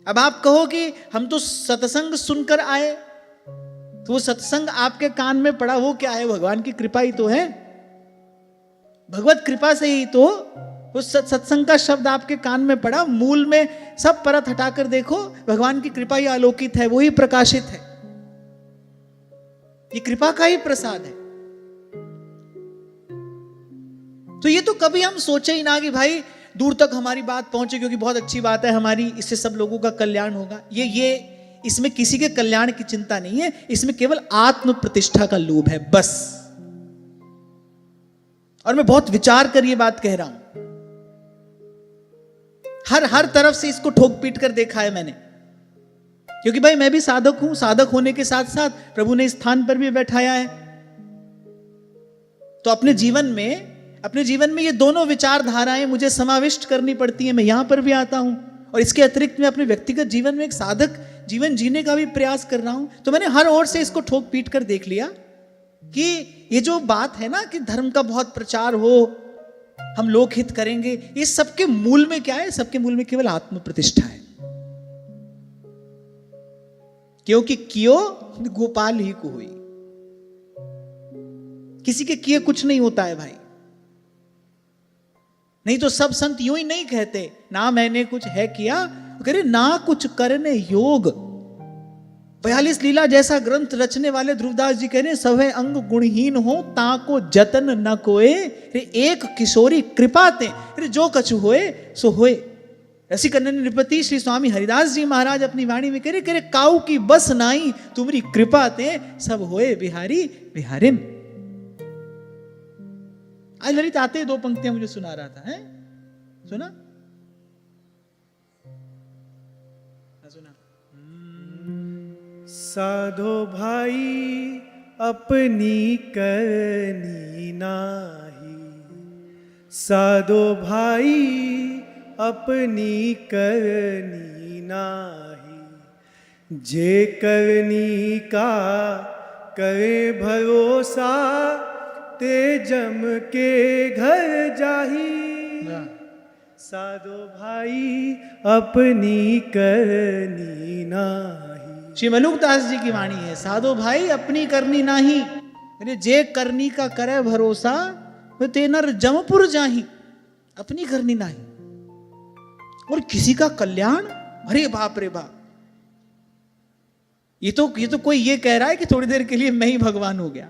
अब आप कहो कि हम तो सत्संग सुनकर आए, तो वो सत्संग आपके कान में पड़ा, वो क्या है? भगवान की कृपा ही तो है, भगवत कृपा से ही तो वो सत्संग का शब्द आपके कान में पड़ा। मूल में सब परत हटाकर देखो, भगवान की कृपा ही आलोकित है, वो ही प्रकाशित है, ये कृपा का ही प्रसाद है। तो ये तो कभी हम सोचे ही ना कि भाई दूर तक हमारी बात पहुंचे, क्योंकि बहुत अच्छी बात है हमारी, इससे सब लोगों का कल्याण होगा। ये इसमें किसी के कल्याण की चिंता नहीं है, इसमें केवल आत्म प्रतिष्ठा का लोभ है, बस। और मैं बहुत विचार कर ये बात कह रहा हूं, हर तरफ से इसको ठोक पीट कर देखा है मैंने, क्योंकि भाई मैं भी साधक हूं, साधक होने के साथ साथ प्रभु ने स्थान पर भी बैठाया है। तो अपने जीवन में ये दोनों विचारधाराएं मुझे समाविष्ट करनी पड़ती हैं। मैं यहां पर भी आता हूं और इसके अतिरिक्त मैं अपने व्यक्तिगत जीवन में एक साधक जीवन जीने का भी प्रयास कर रहा हूं। तो मैंने हर ओर से इसको ठोक पीट कर देख लिया कि ये जो बात है ना कि धर्म का बहुत प्रचार हो, हम लोकहित करेंगे, ये सबके मूल में क्या है? सबके मूल में केवल आत्म प्रतिष्ठा है। क्योंकि कियो गोपाल ही को हुई, किसी के किए कुछ नहीं होता है भाई। नहीं तो सब संत यूं ही नहीं कहते, ना मैंने कुछ है किया, कह रहे ना कुछ करने योग। 42 लीला जैसा ग्रंथ रचने वाले ध्रुवदास जी कह रहे सभे अंग गुणहीन हो ताको जतन न कोए, एक किशोरी कृपा ते जो कछु होए सो होए। रसिकनंदन नृपति श्री स्वामी हरिदास जी महाराज अपनी वाणी में कह रहे काऊ की बस नाई तुम्हारी कृपा ते सब होए बिहारी बिहारिन। आज ललित आते 2 पंक्तियां मुझे सुना रहा था, है सुना? साधो भाई अपनी करनी नाही, साधो भाई अपनी करनी नाही, जे करनी का करे भरोसा ते जम के घर जाही। साधो भाई अपनी करनी नाही। श्री मलुकदास जी की वाणी है, साधो भाई अपनी करनी नाही, मेरे जे करनी का करे भरोसा वे तेनर जमपुर जाही। अपनी करनी नाही और किसी का कल्याण, अरे बाप रे बाप, ये तो कोई ये कह रहा है कि थोड़ी देर के लिए मैं ही भगवान हो गया।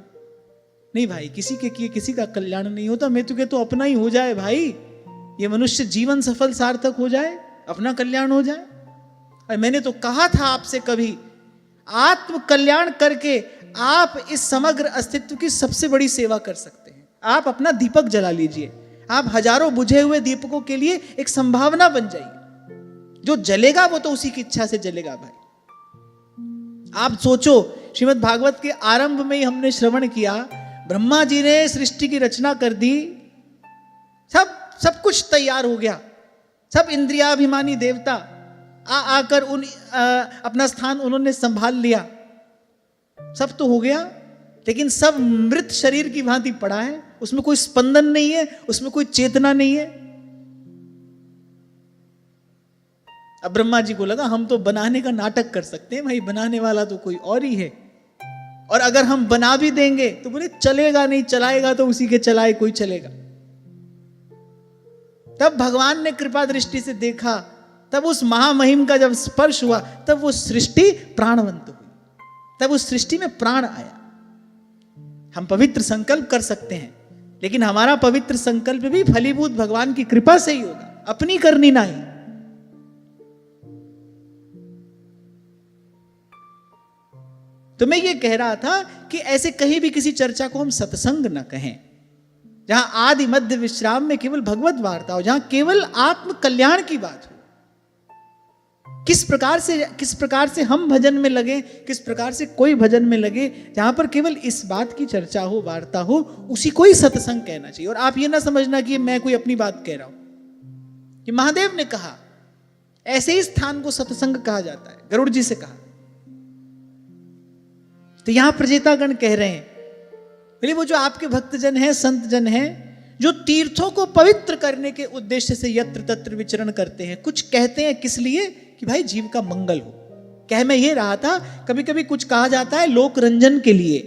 नहीं भाई, किसी के किए किसी का कल्याण नहीं होता। मैं तो कहता हूं अपना ही हो जाए भाई, ये मनुष्य जीवन सफल सार्थक हो जाए, अपना कल्याण हो जाए। और मैंने तो कहा था आपसे, कभी आत्म कल्याण करके आप इस समग्र अस्तित्व की सबसे बड़ी सेवा कर सकते हैं। आप अपना दीपक जला लीजिए, आप हजारों बुझे हुए दीपकों के लिए एक संभावना बन जाइए। जो जलेगा वो तो उसी की इच्छा से जलेगा भाई। आप सोचो, श्रीमद् भागवत के आरंभ में ही हमने श्रवण किया, ब्रह्मा जी ने सृष्टि की रचना कर दी, सब कुछ तैयार हो गया, सब इंद्रियाभिमानी देवता आकर अपना स्थान उन्होंने संभाल लिया, सब तो हो गया, लेकिन सब मृत शरीर की भांति पड़ा है, उसमें कोई स्पंदन नहीं है, उसमें कोई चेतना नहीं है। अब ब्रह्मा जी को लगा हम तो बनाने का नाटक कर सकते हैं भाई, बनाने वाला तो कोई और ही है, और अगर हम बना भी देंगे तो बोले चलेगा नहीं, चलाएगा तो उसी के चलाए कोई चलेगा। तब भगवान ने कृपा दृष्टि से देखा, तब उस महामहिम का जब स्पर्श हुआ, तब वो सृष्टि प्राणवंत हुई, तब उस सृष्टि में प्राण आया। हम पवित्र संकल्प कर सकते हैं, लेकिन हमारा पवित्र संकल्प भी फलीभूत भगवान की कृपा से ही होगा, अपनी करनी नहीं। तो मैं ये कह रहा था कि ऐसे कहीं भी किसी चर्चा को हम सत्संग न कहें, जहां आदि मध्य विश्राम में केवल भगवत वार्ता हो, जहां केवल आत्म कल्याण की बात हो। किस प्रकार से हम भजन में लगे, किस प्रकार से कोई भजन में लगे, जहां पर केवल इस बात की चर्चा हो, वार्ता हो, उसी को ही सत्संग कहना चाहिए। और आप ये ना समझना कि मैं कोई अपनी बात कह रहा हूं, कि महादेव ने कहा, ऐसे ही स्थान को सत्संग कहा जाता है, गरुड़ जी से कहा। तो यहां प्रजेतागण कह रहे हैं, बोले वो जो आपके भक्तजन हैं, संत जन हैं, जो तीर्थों को पवित्र करने के उद्देश्य से यत्र तत्र विचरण करते हैं, कुछ कहते हैं किस लिए, कि भाई जीव का मंगल हो। कह मैं ये रहा था, कभी कभी कुछ कहा जाता है लोक रंजन के लिए,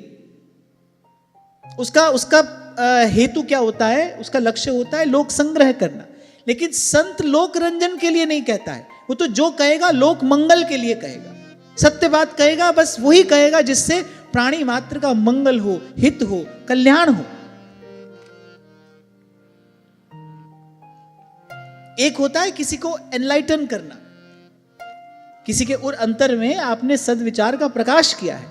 उसका हेतु क्या होता है, उसका लक्ष्य होता है लोक संग्रह करना। लेकिन संत लोक रंजन के लिए नहीं कहता है, वो तो जो कहेगा लोक मंगल के लिए कहेगा, सत्य बात कहेगा, बस वही कहेगा जिससे प्राणी मात्र का मंगल हो, हित हो, कल्याण हो। एक होता है किसी को एनलाइटन करना, किसी के उर अंतर में आपने सद्विचार का प्रकाश किया है।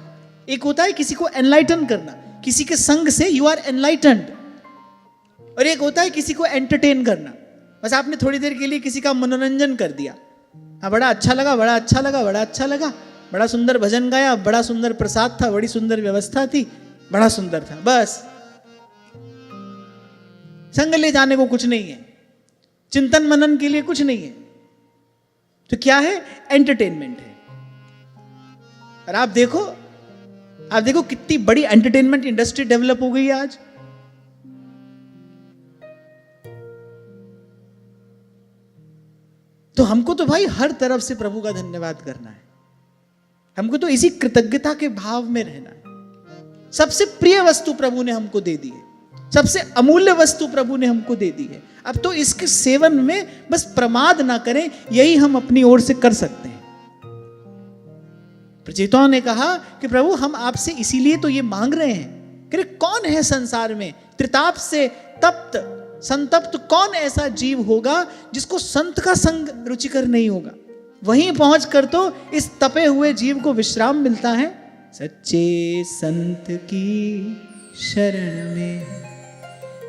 एक होता है किसी को एनलाइटन करना, किसी के संग से यू आर एनलाइटन्ड। और एक होता है किसी को एंटरटेन करना, बस आपने थोड़ी देर के लिए किसी का मनोरंजन कर दिया, हाँ बड़ा अच्छा लगा, बड़ा अच्छा लगा, बड़ा अच्छा लगा, बड़ा सुंदर भजन गाया, बड़ा सुंदर प्रसाद था, बड़ी सुंदर व्यवस्था थी, बड़ा सुंदर था, बस संग ले जाने को कुछ नहीं है, चिंतन मनन के लिए कुछ नहीं है। तो क्या है, एंटरटेनमेंट है। और आप देखो कितनी बड़ी एंटरटेनमेंट इंडस्ट्री डेवलप हो गई है आज। तो हमको तो भाई हर तरफ से प्रभु का धन्यवाद करना है, हमको तो इसी कृतज्ञता के भाव में रहना है। सबसे प्रिय वस्तु प्रभु ने हमको दे दी है, सबसे अमूल्य वस्तु प्रभु ने हमको दे दी है। अब तो इसके सेवन में बस प्रमाद ना करें, यही हम अपनी ओर से कर सकते हैं। प्रचेताओं ने कहा कि प्रभु हम आपसे इसीलिए तो ये मांग रहे हैं कि कौन है संसार में त्रिताप से तप्त संतप्त, कौन ऐसा जीव होगा जिसको संत का संग रुचिकर नहीं होगा। वहीं पहुंचकर तो इस तपे हुए जीव को विश्राम मिलता है। सच्चे संत की शरण में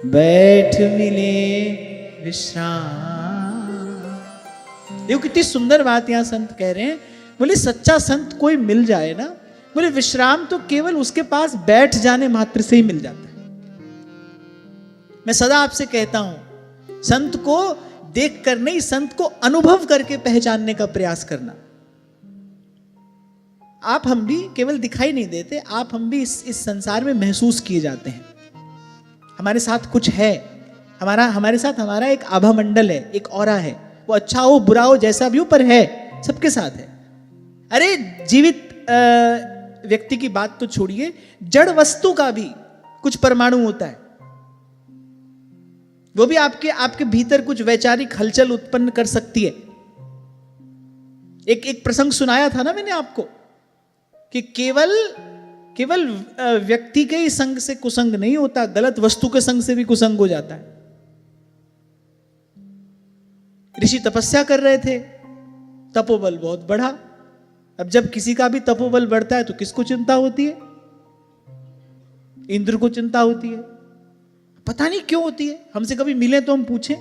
बैठ मिले विश्राम। देखो कितनी सुंदर बात यहां संत कह रहे हैं, बोले सच्चा संत कोई मिल जाए ना, बोले विश्राम तो केवल उसके पास बैठ जाने मात्र से ही मिल जाता है। मैं सदा आपसे कहता हूं, संत को देख कर नहीं, संत को अनुभव करके पहचानने का प्रयास करना। आप हम भी केवल दिखाई नहीं देते, आप हम भी इस संसार में महसूस किए जाते हैं। हमारे साथ कुछ है, हमारे साथ हमारा एक आभा मंडल है, एक ऑरा है, वो अच्छा हो बुरा हो जैसा भी हो पर है, सबके साथ है। अरे जीवित व्यक्ति की बात तो छोड़िए, जड़ वस्तु का भी कुछ परमाणु होता है, वो भी आपके भीतर कुछ वैचारिक हलचल उत्पन्न कर सकती है। एक प्रसंग सुनाया था ना मैंने आपको कि केवल व्यक्ति के ही संग से कुसंग नहीं होता, गलत वस्तु के संग से भी कुसंग हो जाता है। ऋषि तपस्या कर रहे थे, तपोबल बहुत बढ़ा। अब जब किसी का भी तपोबल बढ़ता है तो किसको चिंता होती है? इंद्र को चिंता होती है। पता नहीं क्यों होती है, हमसे कभी मिले तो हम पूछें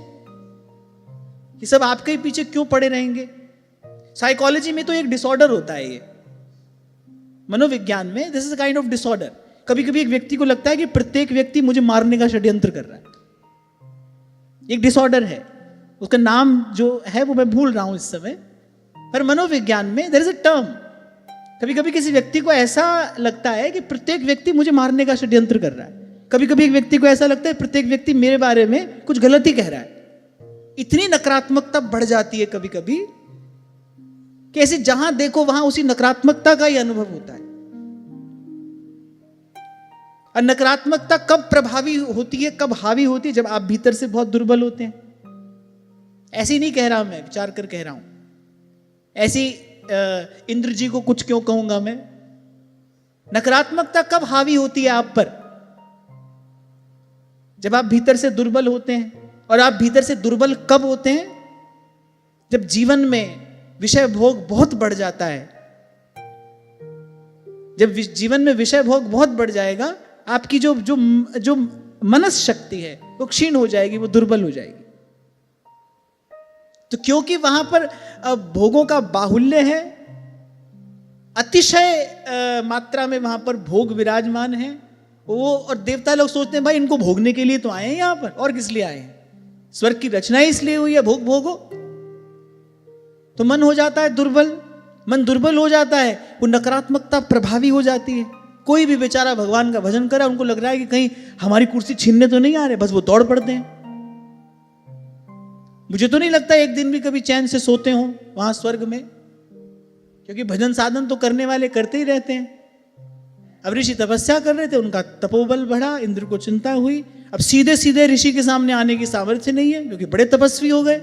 कि सब आपके ही पीछे क्यों पड़े रहेंगे। साइकोलॉजी में तो एक डिसऑर्डर होता है, ये मनोविज्ञान में this is a kind of disorder. कभी कभी एक व्यक्ति को लगता है कि प्रत्येक व्यक्ति मुझे मारने का षड्यंत्र कर रहा है, एक डिसऑर्डर है, उसका नाम जो है वो मैं भूल रहा हूं इस समय, पर मनोविज्ञान में देयर इज अ टर्म। कभी कभी किसी व्यक्ति को ऐसा लगता है कि प्रत्येक व्यक्ति मुझे मारने का षड्यंत्र कर रहा है, कभी कभी एक व्यक्ति को ऐसा लगता है प्रत्येक व्यक्ति मेरे बारे में कुछ गलत ही कह रहा है। इतनी नकारात्मकता बढ़ जाती है कभी कभी कि ऐसे जहां देखो वहां उसी नकारात्मकता का ही अनुभव होता है। और नकारात्मकता कब प्रभावी होती है, कब हावी होती है? जब आप भीतर से बहुत दुर्बल होते हैं। ऐसे ही नहीं कह रहा मैं, विचार कर कह रहा हूं। ऐसी इंद्र जी को कुछ क्यों कहूंगा मैं? नकारात्मकता कब हावी होती है आप पर? जब आप भीतर से दुर्बल होते हैं। और आप भीतर से दुर्बल कब होते हैं? जब जीवन में विषय भोग बहुत बढ़ जाता है। जब जीवन में विषय भोग बहुत बढ़ जाएगा, आपकी जो मनस शक्ति है वो क्षीण हो जाएगी, वो दुर्बल हो जाएगी। तो क्योंकि वहां पर भोगों का बाहुल्य है, अतिशय मात्रा में वहां पर भोग विराजमान है, वो और देवता लोग सोचते हैं भाई इनको भोगने के लिए तो आए हैं यहां पर, और किस लिए आए हैं? स्वर्ग की रचना ही इसलिए हुई है, भोग भोगो। तो मन हो जाता है दुर्बल, मन दुर्बल हो जाता है, वो नकारात्मकता प्रभावी हो जाती है। कोई भी बेचारा भगवान का भजन करे, उनको लग रहा है कि कहीं हमारी कुर्सी छीनने तो नहीं आ रहे, बस वो दौड़ पड़ते हैं। मुझे तो नहीं लगता एक दिन भी कभी चैन से सोते हो वहां स्वर्ग में, क्योंकि भजन साधन तो करने वाले करते ही रहते हैं। अब ऋषि तपस्या कर रहे थे, उनका तपोबल बढ़ा, इंद्र को चिंता हुई। अब सीधे सीधे ऋषि के सामने आने की सामर्थ्य नहीं है, क्योंकि बड़े तपस्वी हो गए।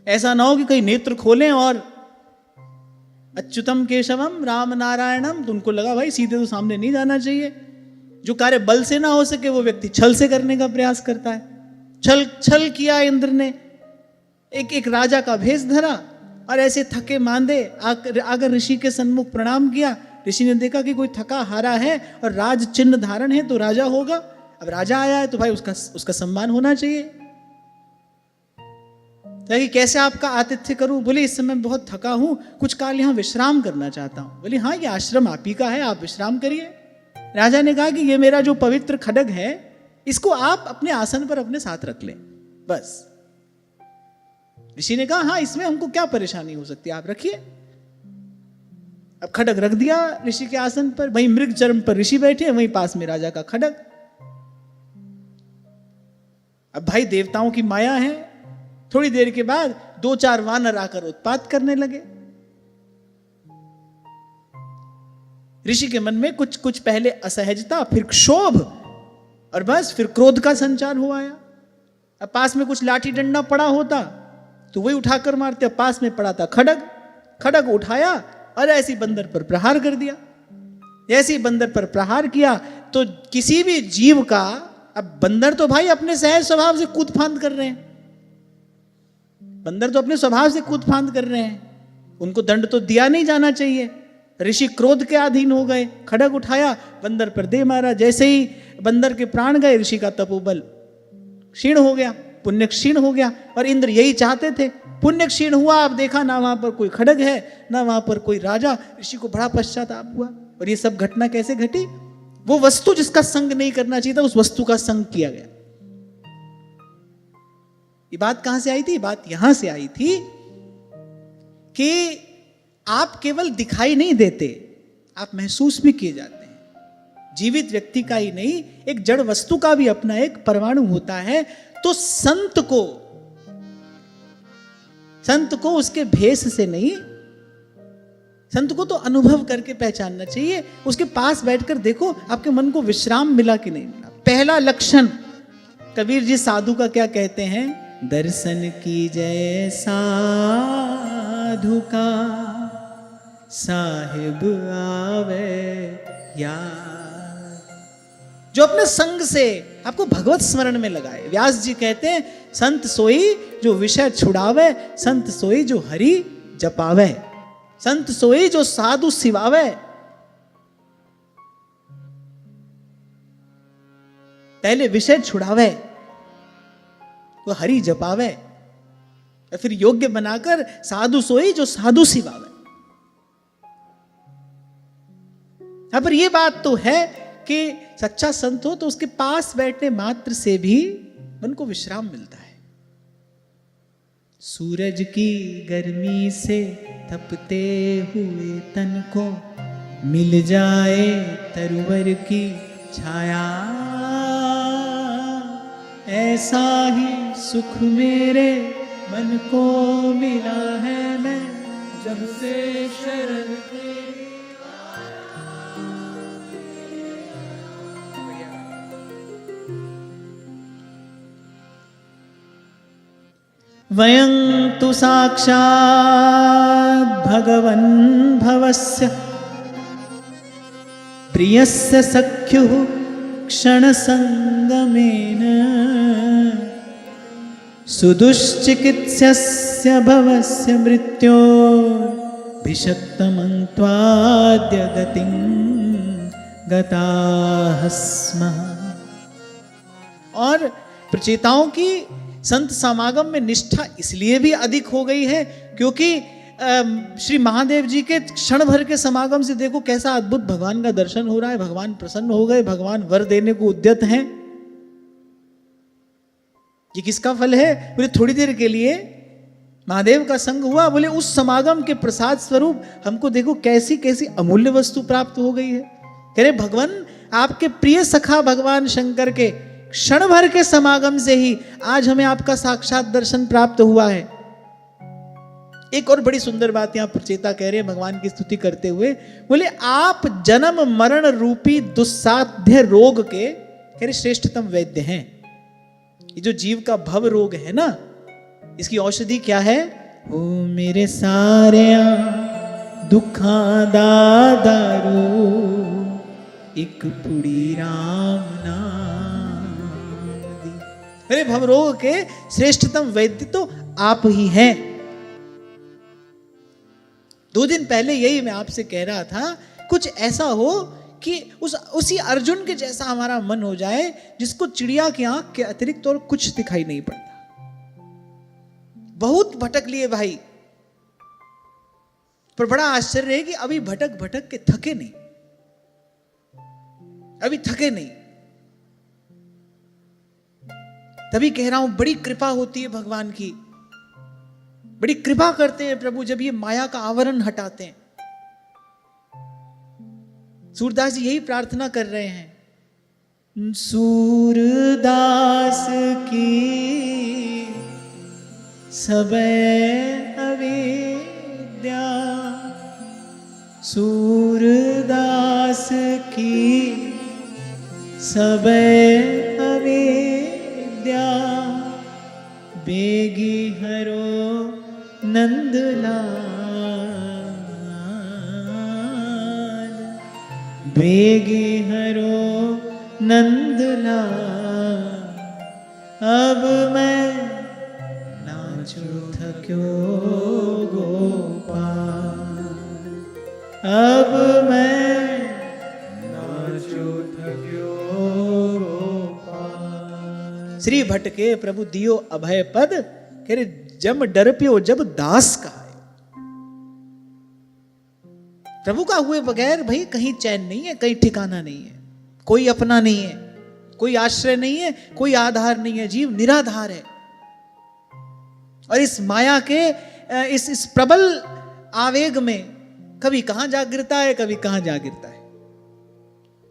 ऐसा ना हो कि कहीं नेत्र खोलें और अच्युतम केशवम राम नारायणम, तो उनको लगा भाई सीधे तो सामने नहीं जाना चाहिए। जो कार्य बल से ना हो सके वो व्यक्ति छल से करने का प्रयास करता है। छल किया इंद्र ने, एक राजा का भेष धरा और ऐसे थके मांदे आकर ऋषि के सन्मुख प्रणाम किया। ऋषि ने देखा कि कोई थका हारा है और राज चिन्ह धारण है तो राजा होगा। अब राजा आया है तो भाई उसका सम्मान होना चाहिए। तो कैसे आपका आतिथ्य करूं? बोले इस समय बहुत थका हूं, कुछ काल यहां विश्राम करना चाहता हूं। बोले हाँ, ये आश्रम आप ही का है, आप विश्राम करिए। राजा ने कहा कि ये मेरा जो पवित्र खड्ग है, इसको आप अपने आसन पर अपने साथ रख लें, बस। ऋषि ने कहा हाँ, इसमें हमको क्या परेशानी हो सकती है, आप रखिए। अब खड्ग रख दिया ऋषि के आसन पर, वहीं मृग चर्म पर ऋषि बैठे, वहीं पास में राजा का खड्ग। अब भाई देवताओं की माया है, थोड़ी देर के बाद 2-4 वानर आकर उत्पात करने लगे। ऋषि के मन में कुछ पहले असहजता, फिर क्षोभ और बस फिर क्रोध का संचार हो आया। अब पास में कुछ लाठी डंडा पड़ा होता तो वही उठाकर मारते। अब पास में पड़ा था खड्ग उठाया और ऐसी बंदर पर प्रहार कर दिया। ऐसी बंदर पर प्रहार किया तो किसी भी जीव का, अब बंदर तो भाई अपने सहज स्वभाव से कूद फांद कर रहे हैं, बंदर तो अपने स्वभाव से कूद फांद कर रहे हैं, उनको दंड तो दिया नहीं जाना चाहिए। ऋषि क्रोध के अधीन हो गए, खड्ग उठाया, बंदर पर दे मारा। जैसे ही बंदर के प्राण गए, ऋषि का तपोबल क्षीण हो गया, पुण्य क्षीण हो गया। और इंद्र यही चाहते थे, पुण्य क्षीण हुआ। अब देखा ना वहां पर कोई खड्ग है, ना वहां पर कोई राजा। ऋषि को बड़ा पश्चाताप हुआ। और ये सब घटना कैसे घटी? वो वस्तु जिसका संग नहीं करना चाहिए था, उस वस्तु का संग किया गया। ये बात कहां से आई थी? बात यहां से आई थी कि आप केवल दिखाई नहीं देते, आप महसूस भी किए जाते हैं। जीवित व्यक्ति का ही नहीं, एक जड़ वस्तु का भी अपना एक परमाणु होता है। तो संत को उसके भेष से नहीं, संत को तो अनुभव करके पहचानना चाहिए। उसके पास बैठकर देखो आपके मन को विश्राम मिला कि नहीं मिला। पहला लक्षण, कबीर जी साधु का क्या कहते हैं? दर्शन की जय साधु का, साहिब आवे यार। जो अपने संग से आपको भगवत स्मरण में लगाए। व्यास जी कहते हैं संत सोई जो विषय छुड़ावे, संत सोई जो हरि जपावे, संत सोई जो साधु सिवावे। पहले विषय छुड़ावे, वो हरि जपावे, और फिर योग्य बनाकर साधु सोई जो साधु सिवावे। यहां पर यह बात तो है कि सच्चा संत हो तो उसके पास बैठने मात्र से भी मन को विश्राम मिलता है। सूरज की गर्मी से तपते हुए तन को मिल जाए तरवर की छाया, ऐसा ही सुख मेरे मन को मिला है, मैं जब से शरण वयं तु साक्षात् भगवन् भवस्य प्रियस्य सख्युः क्षणसंगमेन सुदुश्चिकित्स्यस्य भवस्य मृत्योर्भिषक्तमन्त्वाद्य गतिं गताः स्मः। और प्रचेताओं की संत समागम में निष्ठा इसलिए भी अधिक हो गई है क्योंकि श्री महादेव जी के क्षण भर के समागम से देखो कैसा अद्भुत भगवान का दर्शन हो रहा है, भगवान प्रसन्न हो गए, भगवान वर देने को उद्यत हैं। ये किसका फल है? बोले थोड़ी देर के लिए महादेव का संग हुआ, बोले उस समागम के प्रसाद स्वरूप हमको देखो कैसी कैसी अमूल्य वस्तु प्राप्त हो गई है। कह रहे भगवान आपके प्रिय सखा भगवान शंकर के क्षण भर के समागम से ही आज हमें आपका साक्षात दर्शन प्राप्त हुआ है। एक और बड़ी सुंदर बात यहां प्रचेता कह रहे हैं भगवान की स्तुति करते हुए, बोले आप जन्म मरण रूपी दुस्साध्य रोग के कह रहे श्रेष्ठतम वैद्य हैं। ये जो जीव का भव रोग है ना, इसकी औषधि क्या है? ओ मेरे सारे दुखा दा दारू एक पुड़ी राम नाम दी। मेरे भव रोग के श्रेष्ठतम वैद्य तो आप ही हैं। 2 दिन पहले यही मैं आपसे कह रहा था, कुछ ऐसा हो कि उसी अर्जुन के जैसा हमारा मन हो जाए जिसको चिड़िया की आंख के अतिरिक्त और कुछ दिखाई नहीं पड़ता। बहुत भटक लिए भाई, पर बड़ा आश्चर्य है कि अभी भटक भटक के थके नहीं, अभी थके नहीं। तभी कह रहा हूं बड़ी कृपा होती है भगवान की, बड़ी कृपा करते हैं प्रभु जब ये माया का आवरण हटाते हैं। सूरदास जी यही प्रार्थना कर रहे हैं, सूरदास की सबे अविद्या, सूरदास की सबे अविद्या, बेगी हरो नंदलाल, बेगी हरो नंदलाल, अब मैं नाचू थक्यो गोपाल, अब मैं नाचू थक्यो गोपाल। श्री भट्ट के प्रभु दियो अभय पद, कह रहे जम डर पियो जब दास कहा। प्रभु का हुए बगैर भाई कहीं चैन नहीं है, कहीं ठिकाना नहीं है, कोई अपना नहीं है, कोई आश्रय नहीं है, कोई आधार नहीं है, जीव निराधार है। और इस माया के इस प्रबल आवेग में कभी कहां जा गिरता है, कभी कहां जा गिरता है।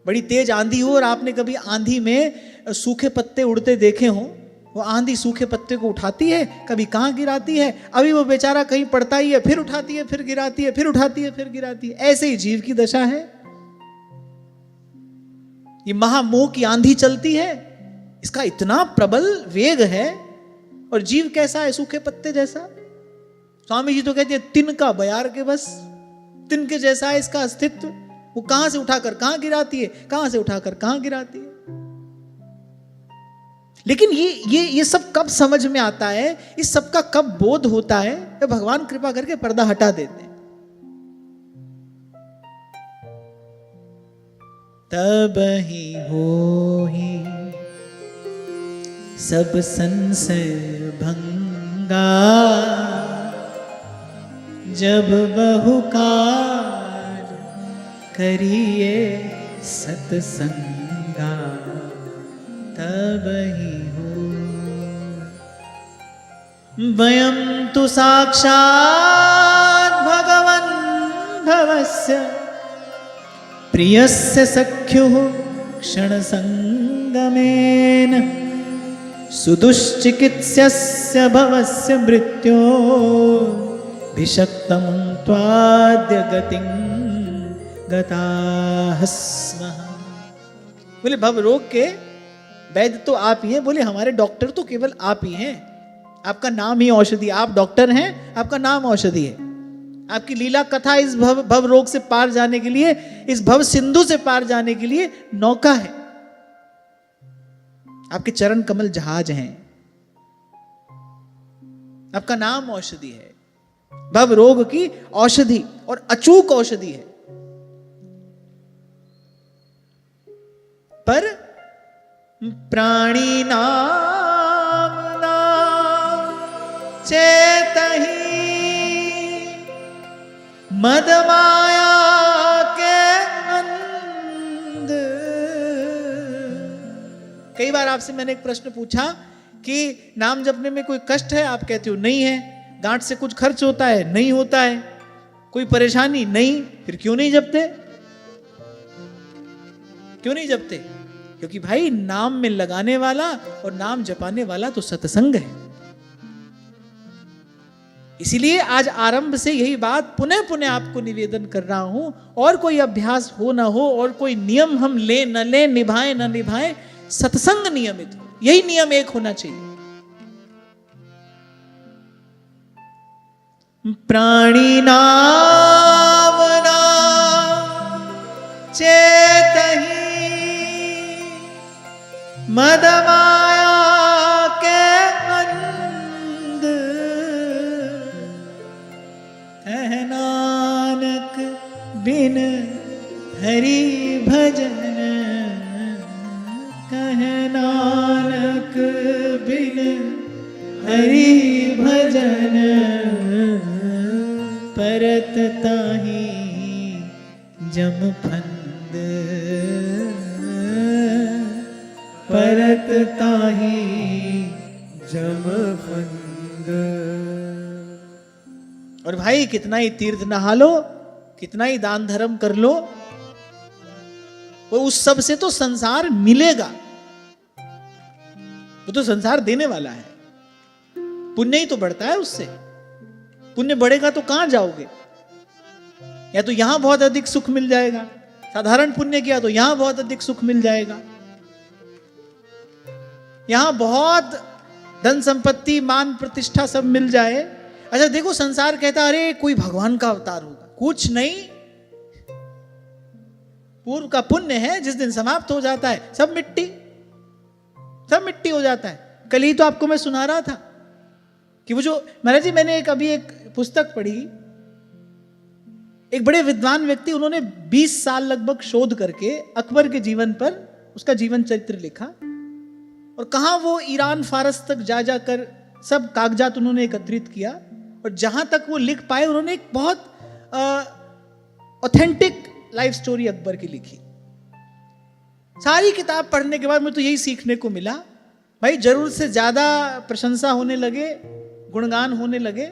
बड़ी तेज आंधी हो और आपने कभी आंधी में सूखे पत्ते उड़ते देखे हो, वो आंधी सूखे पत्ते को उठाती है, कभी कहां गिराती है, अभी वो बेचारा कहीं पड़ता ही है, फिर उठाती है, फिर गिराती है, फिर उठाती है, फिर गिराती है। ऐसे ही जीव की दशा है। ये महामोह की आंधी चलती है, इसका इतना प्रबल वेग है, और जीव कैसा है? सूखे पत्ते जैसा। स्वामी जी तो कहते हैं तिनका बयार के बस, तिनके जैसा है इसका अस्तित्व। वो कहां से उठाकर कहां गिराती है, कहां से उठाकर कहां गिराती है। लेकिन ये सब कब समझ में आता है, इस सब का कब बोध होता है? तो भगवान कृपा करके पर्दा हटा देते हैं। तब ही हो ही सब संशय भंगा, जब बहुकार करिए सत्संगा, तब ही हो। वयं तु साक्षात् भगवन् भवस्य प्रियस्य सख्युः क्षण संगमेन, सुदुश्चिकित्स्यस्य भवस्य मृत्यो भिषक्तं त्वाद्य गतिं गताः स्मः। बोले भव रोग के वैद्य तो आप ही हैं, बोले हमारे डॉक्टर तो केवल आप ही हैं। आपका नाम ही औषधि, आप डॉक्टर हैं, आपका नाम औषधि है। आपकी लीला कथा इस भव रोग से पार जाने के लिए, इस भव सिंधु से पार जाने के लिए नौका है। आपके चरण कमल जहाज हैं, आपका नाम औषधि है, भव रोग की औषधि और अचूक औषधि है। पर प्राणी नाम चेतहि मदमाया के अंध। कई बार आपसे मैंने एक प्रश्न पूछा कि नाम जपने में कोई कष्ट है, आप कहते हो नहीं है। गांठ से कुछ खर्च होता है, नहीं होता है। कोई परेशानी नहीं, फिर क्यों नहीं जपते? क्यों नहीं जपते? क्योंकि भाई नाम में लगाने वाला और नाम जपाने वाला तो सत्संग है। इसीलिए आज आरंभ से यही बात पुनः पुनः आपको निवेदन कर रहा हूं। और कोई अभ्यास हो ना हो और कोई नियम हम ले न ले, निभाए न निभाए, सत्संग नियमित हो, यही नियम एक होना चाहिए। प्राणी नाम चेतहि मदमाया के अंध। है नानक बिन हरि भजन, कहे नानक बिन हरि भजन, परत ताहि जम फंद, परत ताहि जम फंद। और भाई कितना ही तीर्थ नहा लो, कितना ही दान धर्म कर लो, वो उस सब से तो संसार मिलेगा, वो तो संसार देने वाला है। पुण्य ही तो बढ़ता है उससे। पुण्य बढ़ेगा तो कहां जाओगे? या तो यहां बहुत अधिक सुख मिल जाएगा, साधारण पुण्य किया तो यहां बहुत अधिक सुख मिल जाएगा, यहां बहुत धन संपत्ति मान प्रतिष्ठा सब मिल जाए। अच्छा देखो, संसार कहता अरे कोई भगवान का अवतार होगा, कुछ नहीं, पूर्व का पुण्य है, जिस दिन समाप्त हो जाता है सब मिट्टी, सब मिट्टी हो जाता है। कल ही तो आपको मैं सुना रहा था कि वो जो महाराज जी, मैंने अभी एक पुस्तक पढ़ी, एक बड़े विद्वान व्यक्ति, उन्होंने 20 साल लगभग शोध करके अकबर के जीवन पर उसका जीवन चरित्र लिखा, और कहां वो ईरान फारस तक जा जाकर सब कागजात उन्होंने एकत्रित किया, और जहां तक वो लिख पाए उन्होंने एक बहुत ऑथेंटिक लाइफ स्टोरी अकबर की लिखी। सारी किताब पढ़ने के बाद मुझे तो यही सीखने को मिला, भाई जरूरत से ज्यादा प्रशंसा होने लगे, गुणगान होने लगे,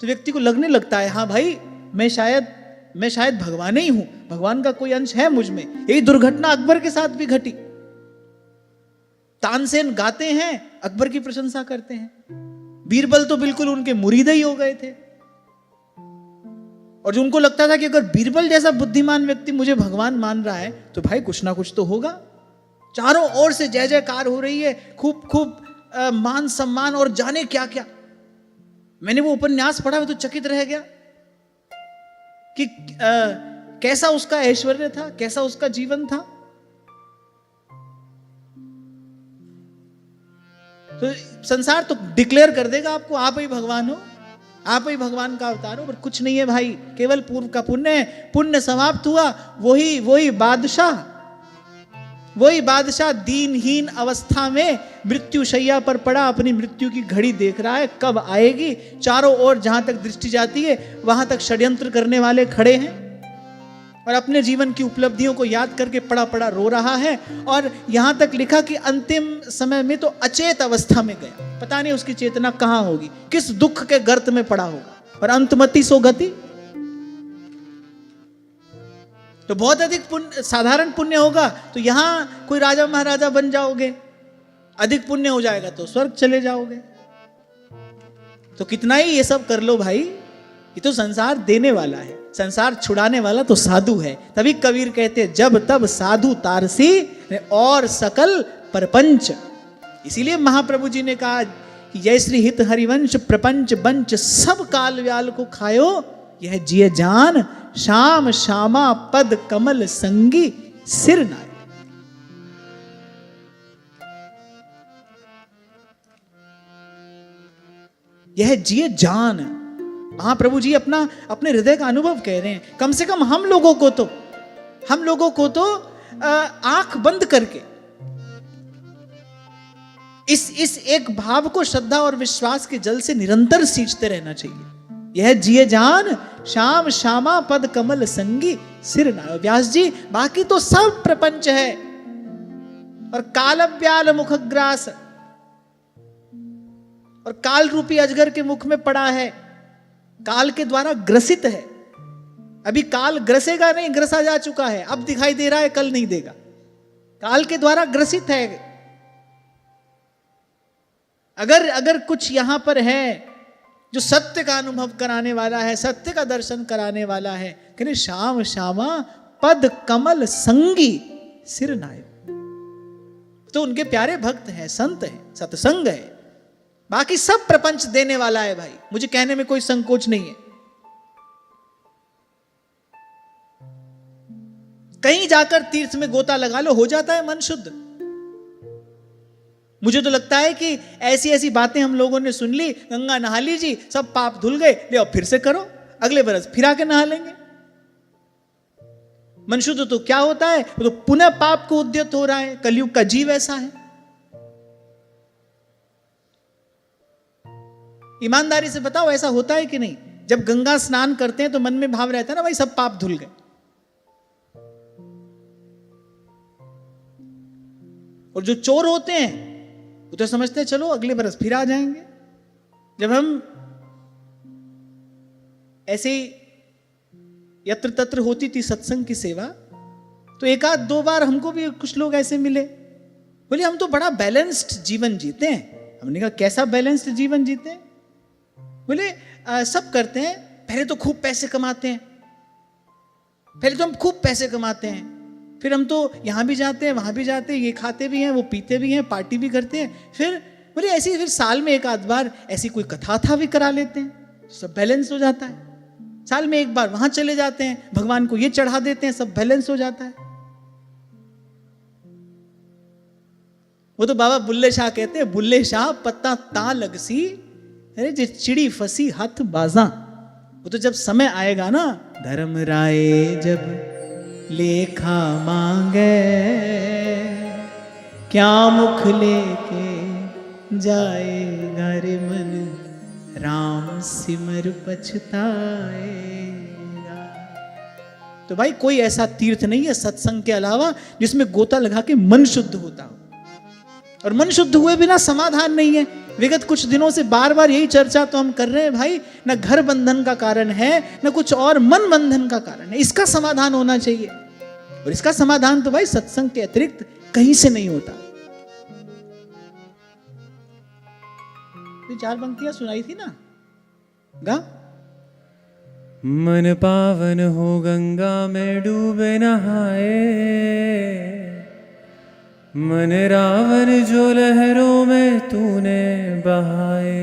तो व्यक्ति को लगने लगता है हाँ भाई मैं शायद भगवान ही हूं, भगवान का कोई अंश है मुझ में। यही दुर्घटना अकबर के साथ भी घटी। तानसेन गाते हैं, अकबर की प्रशंसा करते हैं। बीरबल तो बिल्कुल उनके मुरीद ही हो गए थे, और जो उनको लगता था कि अगर बीरबल जैसा बुद्धिमान व्यक्ति मुझे भगवान मान रहा है तो भाई कुछ ना कुछ तो होगा। चारों ओर से जय जयकार हो रही है, खूब खूब मान सम्मान और जाने क्या क्या। मैंने वो उपन्यास पढ़ा, मैं तो चकित रह गया कि कैसा उसका ऐश्वर्य था, कैसा उसका जीवन था। तो संसार तो डिक्लेयर कर देगा आपको, आप ही भगवान हो, आप ही भगवान का अवतार हो, पर कुछ नहीं है भाई, केवल पूर्व का पुण्य है। पुण्य समाप्त हुआ, वही बादशाह दीनहीन अवस्था में मृत्यु शैया पर पड़ा, अपनी मृत्यु की घड़ी देख रहा है कब आएगी। चारों ओर जहां तक दृष्टि जाती है वहां तक षड्यंत्र करने वाले खड़े हैं, और अपने जीवन की उपलब्धियों को याद करके पड़ा पड़ा रो रहा है। और यहां तक लिखा कि अंतिम समय में तो अचेत अवस्था में गया, पता नहीं उसकी चेतना कहां होगी, किस दुख के गर्त में पड़ा होगा, और अंतमति सो गति। तो बहुत अधिक पुण्य, साधारण पुण्य होगा तो यहां कोई राजा महाराजा बन जाओगे, अधिक पुण्य हो जाएगा तो स्वर्ग चले जाओगे। तो कितना ही ये सब कर लो भाई, ये तो संसार देने वाला है, संसार छुड़ाने वाला तो साधु है। तभी कबीर कहते हैं जब तब साधु तारसी और सकल परपंच। इसीलिए महाप्रभु जी ने कहा कि जय श्री हित हरिवंश प्रपंच बंच सब काल व्याल को खायो, यह जिय जान श्याम श्यामा पद कमल संगी सिर नाय। यह जिय जान, महाप्रभु जी अपने हृदय का अनुभव कह रहे हैं। कम से कम हम लोगों को तो आंख बंद करके इस एक भाव को श्रद्धा और विश्वास के जल से निरंतर सींचते रहना चाहिए। यह जिए जान श्याम श्यामा पद कमल संगी सिर नायो। व्यास जी, बाकी तो सब प्रपंच है और कालव्याल मुखग्रास और काल रूपी अजगर के मुख में पड़ा है, काल के द्वारा ग्रसित है। अभी काल ग्रसेगा नहीं, ग्रसा जा चुका है, अब दिखाई दे रहा है, कल नहीं देगा। काल के द्वारा ग्रसित है। अगर कुछ यहां पर है जो सत्य का अनुभव कराने वाला है, सत्य का दर्शन कराने वाला है, कहने श्याम श्यामा पद कमल संगी सिर नायो। तो उनके प्यारे भक्त हैं, संत हैं, सत्संग है। बाकी सब प्रपंच देने वाला है भाई, मुझे कहने में कोई संकोच नहीं है। कहीं जाकर तीर्थ में गोता लगा लो, हो जाता है मन शुद्ध। मुझे तो लगता है कि ऐसी ऐसी बातें हम लोगों ने सुन ली, गंगा नहा लीजिए, सब पाप धुल गए, ले अब फिर से करो, अगले बरस फिर आके नहा लेंगे। मन शुद्ध तो क्या होता है, तो पुनः पाप को उद्यत हो रहा है। कलयुग का जीव ऐसा है। ईमानदारी से बताओ, ऐसा होता है कि नहीं? जब गंगा स्नान करते हैं तो मन में भाव रहता है ना, भाई सब पाप धुल गए। और जो चोर होते हैं वो तो समझते हैं चलो अगले बरस फिर आ जाएंगे। जब हम ऐसे यत्र तत्र होती थी सत्संग की सेवा, तो एक आध दो बार हमको भी कुछ लोग ऐसे मिले, बोले हम तो बड़ा बैलेंस्ड जीवन जीते हैं। हमने कहा कैसा बैलेंस्ड जीवन जीते हैं? बोले सब करते हैं, पहले तो खूब पैसे कमाते हैं, पहले तो हम खूब पैसे कमाते हैं, फिर हम तो यहां भी जाते हैं वहां भी जाते हैं, ये खाते भी हैं वो पीते भी हैं, पार्टी भी करते हैं, फिर बोले ऐसी फिर साल में एक आध बार ऐसी कोई कथा था भी करा लेते हैं, सब बैलेंस हो जाता है। साल में एक बार वहां चले जाते हैं, भगवान को ये चढ़ा देते हैं, सब बैलेंस हो जाता है। वो तो बाबा बुल्ले शाह कहते हैं, बुल्ले शाह पत्ता ता लगसी, अरे जे चिड़ी फसी हाथ बाजा। वो तो जब समय आएगा ना, धर्म राय जब लेखा मांगे, क्या मुख लेके जाएगा रे मन, राम सिमर पछताएगा। तो भाई कोई ऐसा तीर्थ नहीं है सत्संग के अलावा जिसमें गोता लगा के मन शुद्ध होता हो। और मन शुद्ध हुए बिना समाधान नहीं है। विगत कुछ दिनों से बार बार यही चर्चा तो हम कर रहे हैं भाई, न घर बंधन का कारण है न कुछ और, मन बंधन का कारण है। इसका समाधान होना चाहिए, और इसका समाधान तो भाई सत्संग के अतिरिक्त कहीं से नहीं होता। तो 4 पंक्तियां सुनाई थी ना, गा। मन पावन हो गंगा में डूबे नहाए, मन रावण जो लहरों में तूने बहाए,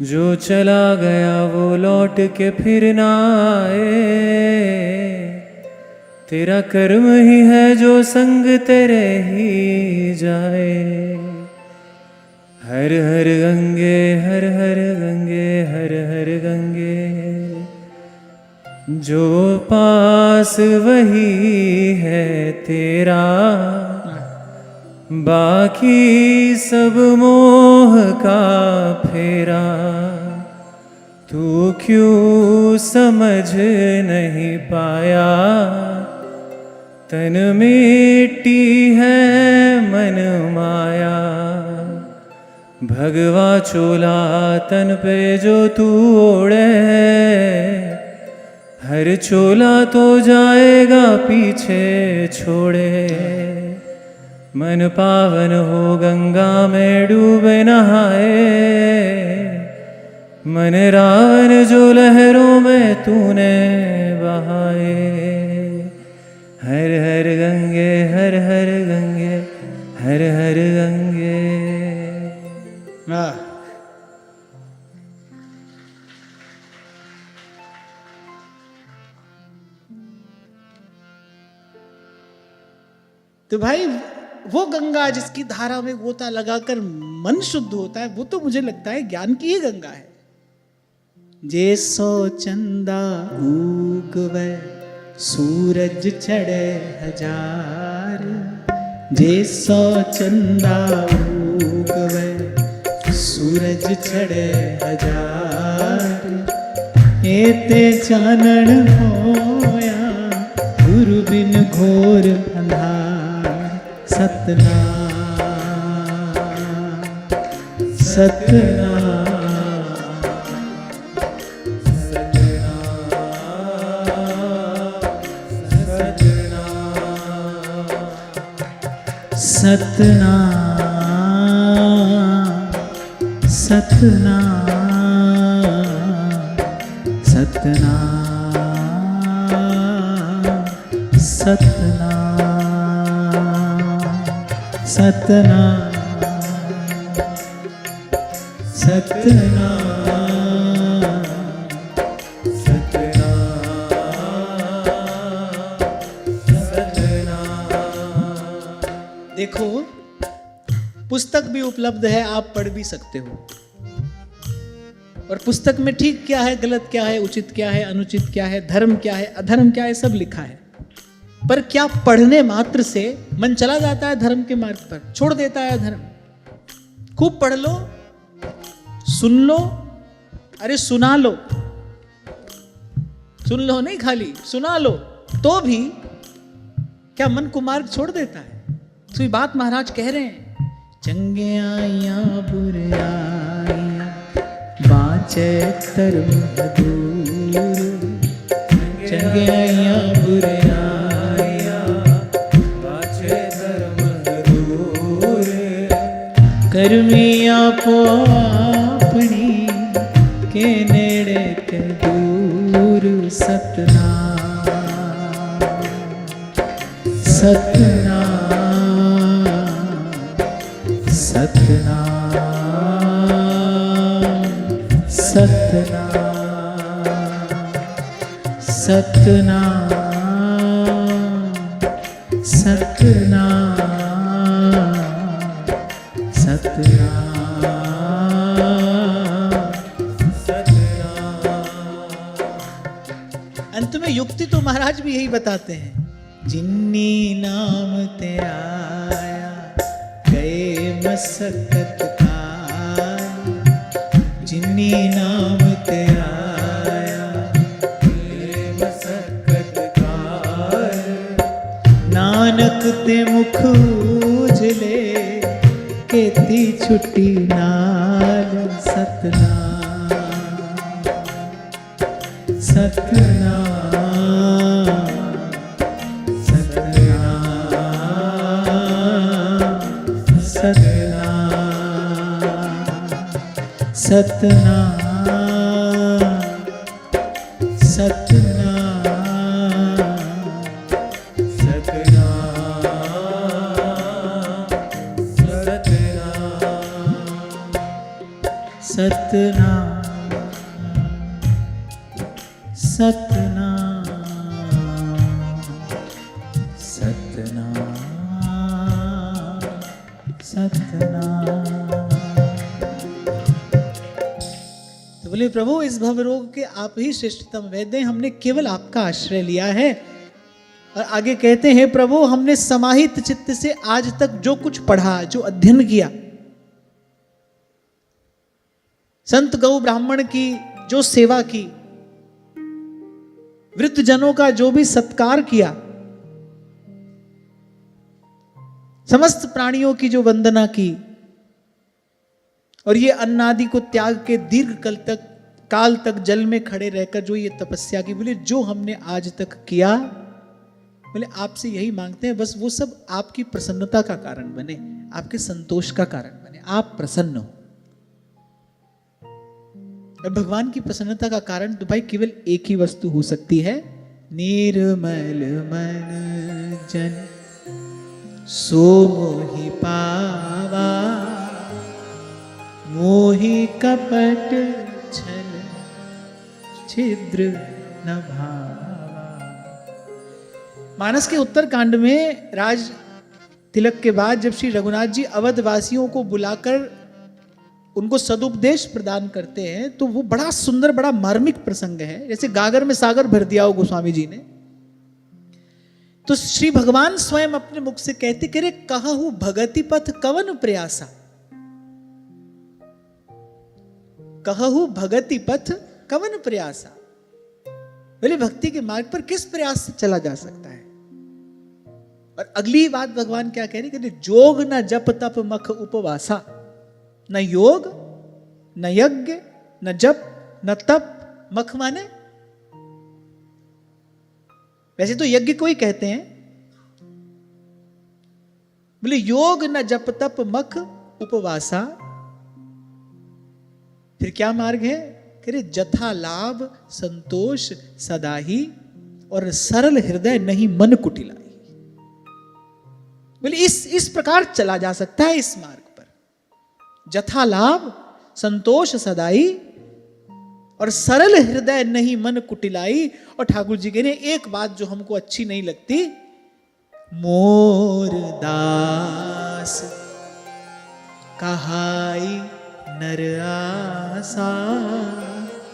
जो चला गया वो लौट के फिर ना आए, तेरा कर्म ही है जो संग तेरे ही जाए। हर हर गंगे हर हर गंगे हर हर गंगे, जो पास वही है तेरा, बाकी सब मोह का फेरा, तू क्यों समझ नहीं पाया, तन मिट्टी है मन माया, भगवा चोला तन पे जो तू ओढ़े, हर चोला तो जाएगा पीछे छोड़े। मन पावन हो गंगा में डूबे नहाए, मन रावण जो लहरों में तूने बहाए। हर हर गंगे हर हर गंगे हर हर गंगे। तो भाई वो गंगा जिसकी धारा में गोता लगाकर मन शुद्ध होता है, वो तो मुझे लगता है ज्ञान की ही गंगा है। जे सो चंदा उगवे सूरज चढ़े हजार, जे सौ चंदा उगवे सूरज चढ़े हजार, एते चानण होया गुरु बिन घोर अंधार। सतनाम सतनाम सतनाम सतनाम सतनाम सतनाम सतनाम सतनाम। देखो, पुस्तक भी उपलब्ध है, आप पढ़ भी सकते हो, और पुस्तक में ठीक क्या है, गलत क्या है, उचित क्या है, अनुचित क्या है, धर्म क्या है, अधर्म क्या है, सब लिखा है। पर क्या पढ़ने मात्र से मन चला जाता है धर्म के मार्ग पर, छोड़ देता है धर्म? खूब पढ़ लो, सुन लो, अरे सुना लो, सुन लो नहीं, खाली सुना लो, तो भी क्या मन को मार्ग छोड़ देता है? तो ये बात महाराज कह रहे हैं, चंगे आया बुरे आया बाँचे धर्म दूर, चंगे आया बुरे आया बाँचे धर्म दूर, कर्मी आपो अपनी के नेड़े के दूर। सतनाम सतनाम सतनाम सतनाम सतनाम सतनाम सतनाम। अंत में युक्ति तो महाराज भी यही बताते हैं, जिन्नी नाम ते आया गए मसकत खाए, जिन्नी नाम ते आया गए मसकत खाए, नानक ते मुख उजले केती छुट्टी नाल। सतनाम सतनाम सतनाम सतनाम सतनाम सतनाम सतनाम सतनाम सतनाम। तो बोले प्रभु, इस भवरोग के आप ही श्रेष्ठतम वैद्य हैं, हमने केवल आपका आश्रय लिया है। और आगे कहते हैं, प्रभु हमने समाहित चित्त से आज तक जो कुछ पढ़ा, जो अध्ययन किया, संत गौ ब्राह्मण की जो सेवा की, वृद्ध जनों का जो भी सत्कार किया, समस्त प्राणियों की जो वंदना की, और ये अन्नादि को त्याग के दीर्घ काल तक जल में खड़े रहकर जो ये तपस्या की, बोले जो हमने आज तक किया, बोले आपसे यही मांगते हैं, बस वो सब आपकी प्रसन्नता का कारण बने, आपके संतोष का कारण बने, आप प्रसन्न हो। और भगवान की प्रसन्नता का कारण तो भाई केवल एक ही वस्तु हो सकती है, निर्मल मन जन सो मोहि पावा, मोहि कपट छल छिद्र न भावा। मानस के उत्तर कांड में राज तिलक के बाद जब श्री रघुनाथ जी अवध वासियों को बुलाकर उनको सदुपदेश प्रदान करते हैं, तो वो बड़ा सुंदर, बड़ा मार्मिक प्रसंग है, जैसे गागर में सागर भर दिया हो गोस्वामी जी ने, तो श्री भगवान स्वयं अपने मुख से कहते कि रे कहहु भगति पथ कवन प्रयासा, कहहु भगति पथ कवन प्रयासा, बोले भक्ति के मार्ग पर किस प्रयास से चला जा सकता है। और अगली बात भगवान क्या कह रहे, कि जोग न जप तप मख उपवासा, न योग न यज्ञ न जप न तप, मख माने वैसे तो यज्ञ को ही कहते हैं, बोले योग न जप तप मख उपवासा, फिर क्या मार्ग है, कह जथा लाभ संतोष सदाही और सरल हृदय नहीं मन कुटिलाई। बोले इस प्रकार चला जा सकता है इस मार्ग पर, जथा लाभ संतोष सदाई और सरल हृदय नहीं मन कुटिलाई। और ठाकुर जी कह रहे एक बात जो हमको अच्छी नहीं लगती, मोर दास कहाई नर आसा,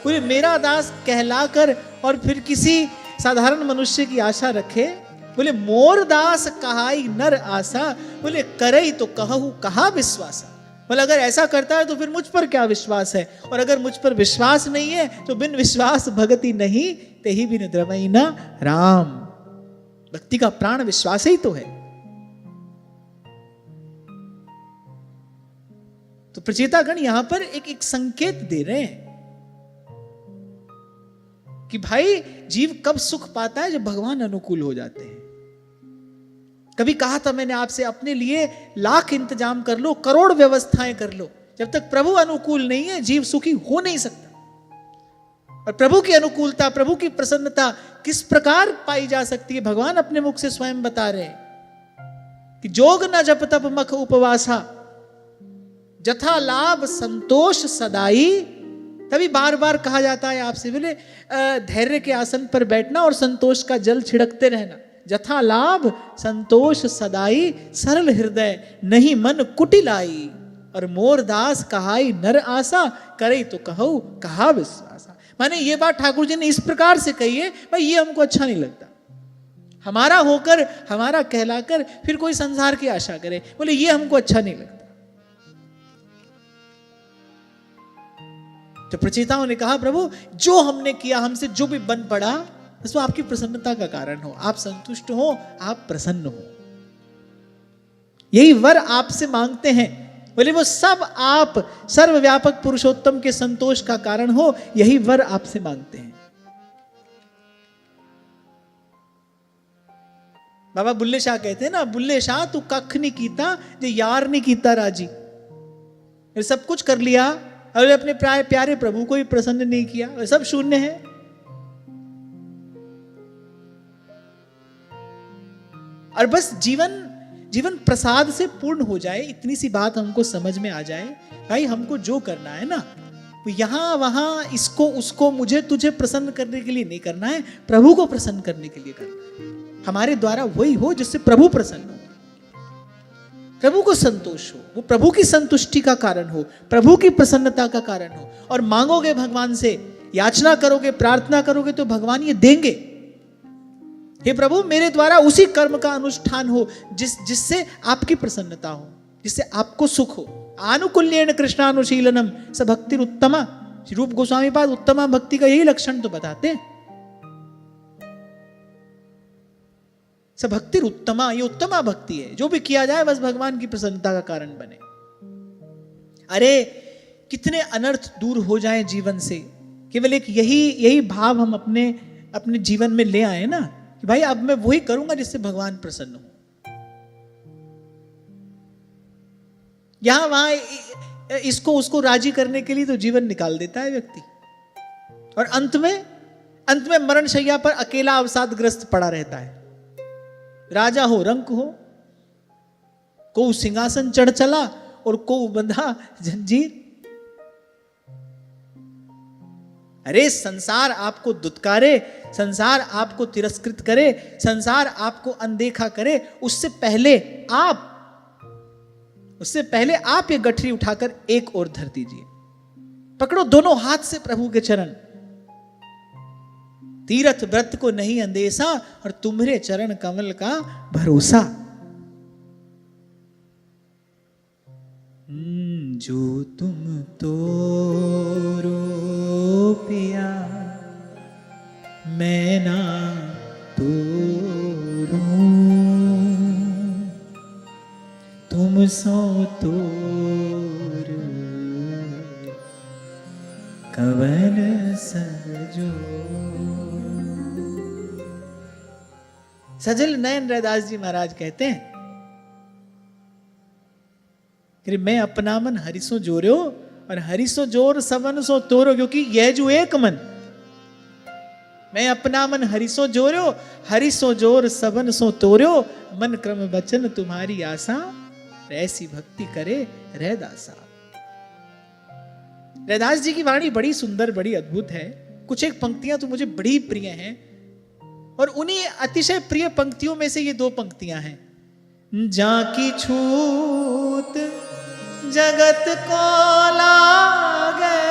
बोले मेरा दास कहलाकर और फिर किसी साधारण मनुष्य की आशा रखे। बोले मोर दास कहाई नर आशा, बोले करई तो कहू कहा विश्वासा, बोले अगर ऐसा करता है तो फिर मुझ पर क्या विश्वास है, और अगर मुझ पर विश्वास नहीं है तो बिन विश्वास भगति नहीं, तेही बिन द्रमई न राम। भक्ति का प्राण विश्वास ही तो है। तो प्रचेतागण यहां पर एक संकेत दे रहे हैं कि भाई जीव कब सुख पाता है, जब भगवान अनुकूल हो जाते हैं। कभी कहा था मैंने आपसे, अपने लिए लाख इंतजाम कर लो, करोड़ व्यवस्थाएं कर लो, जब तक प्रभु अनुकूल नहीं है जीव सुखी हो नहीं सकता। और प्रभु की अनुकूलता, प्रभु की प्रसन्नता किस प्रकार पाई जा सकती है, भगवान अपने मुख से स्वयं बता रहे हैं कि जोग न जप तप मख उपवासा, जथा लाभ संतोष सदाई। तभी बार बार कहा जाता है आपसे, बोले धैर्य के आसन पर बैठना और संतोष का जल छिड़कते रहना। जथा लाभ संतोष सदाई, सरल हृदय नहीं मन कुटिलाई, और मोर दास कहाई नर आशा, करे तो कहो कहा विश्वासा। माने ये बात ठाकुर जी ने इस प्रकार से कही है, भाई ये हमको अच्छा नहीं लगता, हमारा होकर हमारा कहलाकर फिर कोई संसार की आशा करे, बोले ये हमको अच्छा नहीं लगता। तो प्रचेताओं ने कहा प्रभु जो हमने किया, हमसे जो भी बन पड़ा, बस वो आपकी प्रसन्नता का कारण हो, आप संतुष्ट हो, आप प्रसन्न हो, यही वर आपसे मांगते हैं। बोले वो सब आप सर्वव्यापक पुरुषोत्तम के संतोष का कारण हो, यही वर आपसे मांगते हैं। बाबा बुल्ले शाह कहते हैं ना, बुल्ले शाह तू कख नहीं कीता जो यार नहीं कीता राजी। सब कुछ कर लिया और अपने प्यारे प्रभु को ही प्रसन्न नहीं किया, सब शून्य है। और बस जीवन प्रसाद से पूर्ण हो जाए, इतनी सी बात हमको समझ में आ जाए। भाई हमको जो करना है ना, तो यहां वहां इसको उसको मुझे तुझे प्रसन्न करने के लिए नहीं करना है, प्रभु को प्रसन्न करने के लिए करना है। हमारे द्वारा वही हो जिससे प्रभु प्रसन्न हो, प्रभु को संतोष हो, वो प्रभु की संतुष्टि का कारण हो, प्रभु की प्रसन्नता का कारण हो। और मांगोगे भगवान से, याचना करोगे, प्रार्थना करोगे तो भगवान ये देंगे। हे प्रभु मेरे द्वारा उसी कर्म का अनुष्ठान हो जिससे आपकी प्रसन्नता हो, जिससे आपको सुख हो। आनुकूल्येन कृष्णानुशीलनम स भक्ति उत्तमा। रूप गोस्वामी पाद उत्तमा भक्ति का यही लक्षण तो बताते हैं। स भक्ति उत्तमा, ये उत्तमा भक्ति है, जो भी किया जाए बस भगवान की प्रसन्नता का कारण बने। अरे कितने अनर्थ दूर हो जाए जीवन से, केवल एक यही भाव हम अपने जीवन में ले आए ना कि भाई अब मैं वही करूंगा जिससे भगवान प्रसन्न हो। यहां वहां इसको उसको राजी करने के लिए तो जीवन निकाल देता है व्यक्ति, और अंत में मरण शैया पर अकेला अवसादग्रस्त पड़ा रहता है। राजा हो रंक हो, को सिंहासन चढ़ चला और को बंधा जंजीर। अरे संसार आपको दुत्कारे, संसार आपको तिरस्कृत करे, संसार आपको अनदेखा करे, उससे पहले आप ये गठरी उठाकर एक ओर धर दीजिए। पकड़ो दोनों हाथ से प्रभु के चरण, तीर्थ व्रत को नहीं अंदेशा और तुम्हारे चरण कमल का भरोसा। जो तुम तोरो पिया मैं ना तोरूं, तुम सो तोर कवन सजो। सजल नयन रैदास जी महाराज कहते हैं कि मैं अपना मन हरिसो जोर्यो और हरिसो जोर सबन सो तोरो, क्योंकि यह जो एक मन, मैं अपना मन हरिसो जोर्यो हरिसो जोर सबन सो तोर्यो, मन क्रम बचन तुम्हारी आशा, ऐसी भक्ति करे रैदासा। रैदास जी की वाणी बड़ी सुंदर बड़ी अद्भुत है। कुछ एक पंक्तियां तो मुझे बड़ी प्रिय हैं और उन्हीं अतिशय प्रिय पंक्तियों में से ये दो पंक्तियां हैं। जाकी छूत जगत को लागे,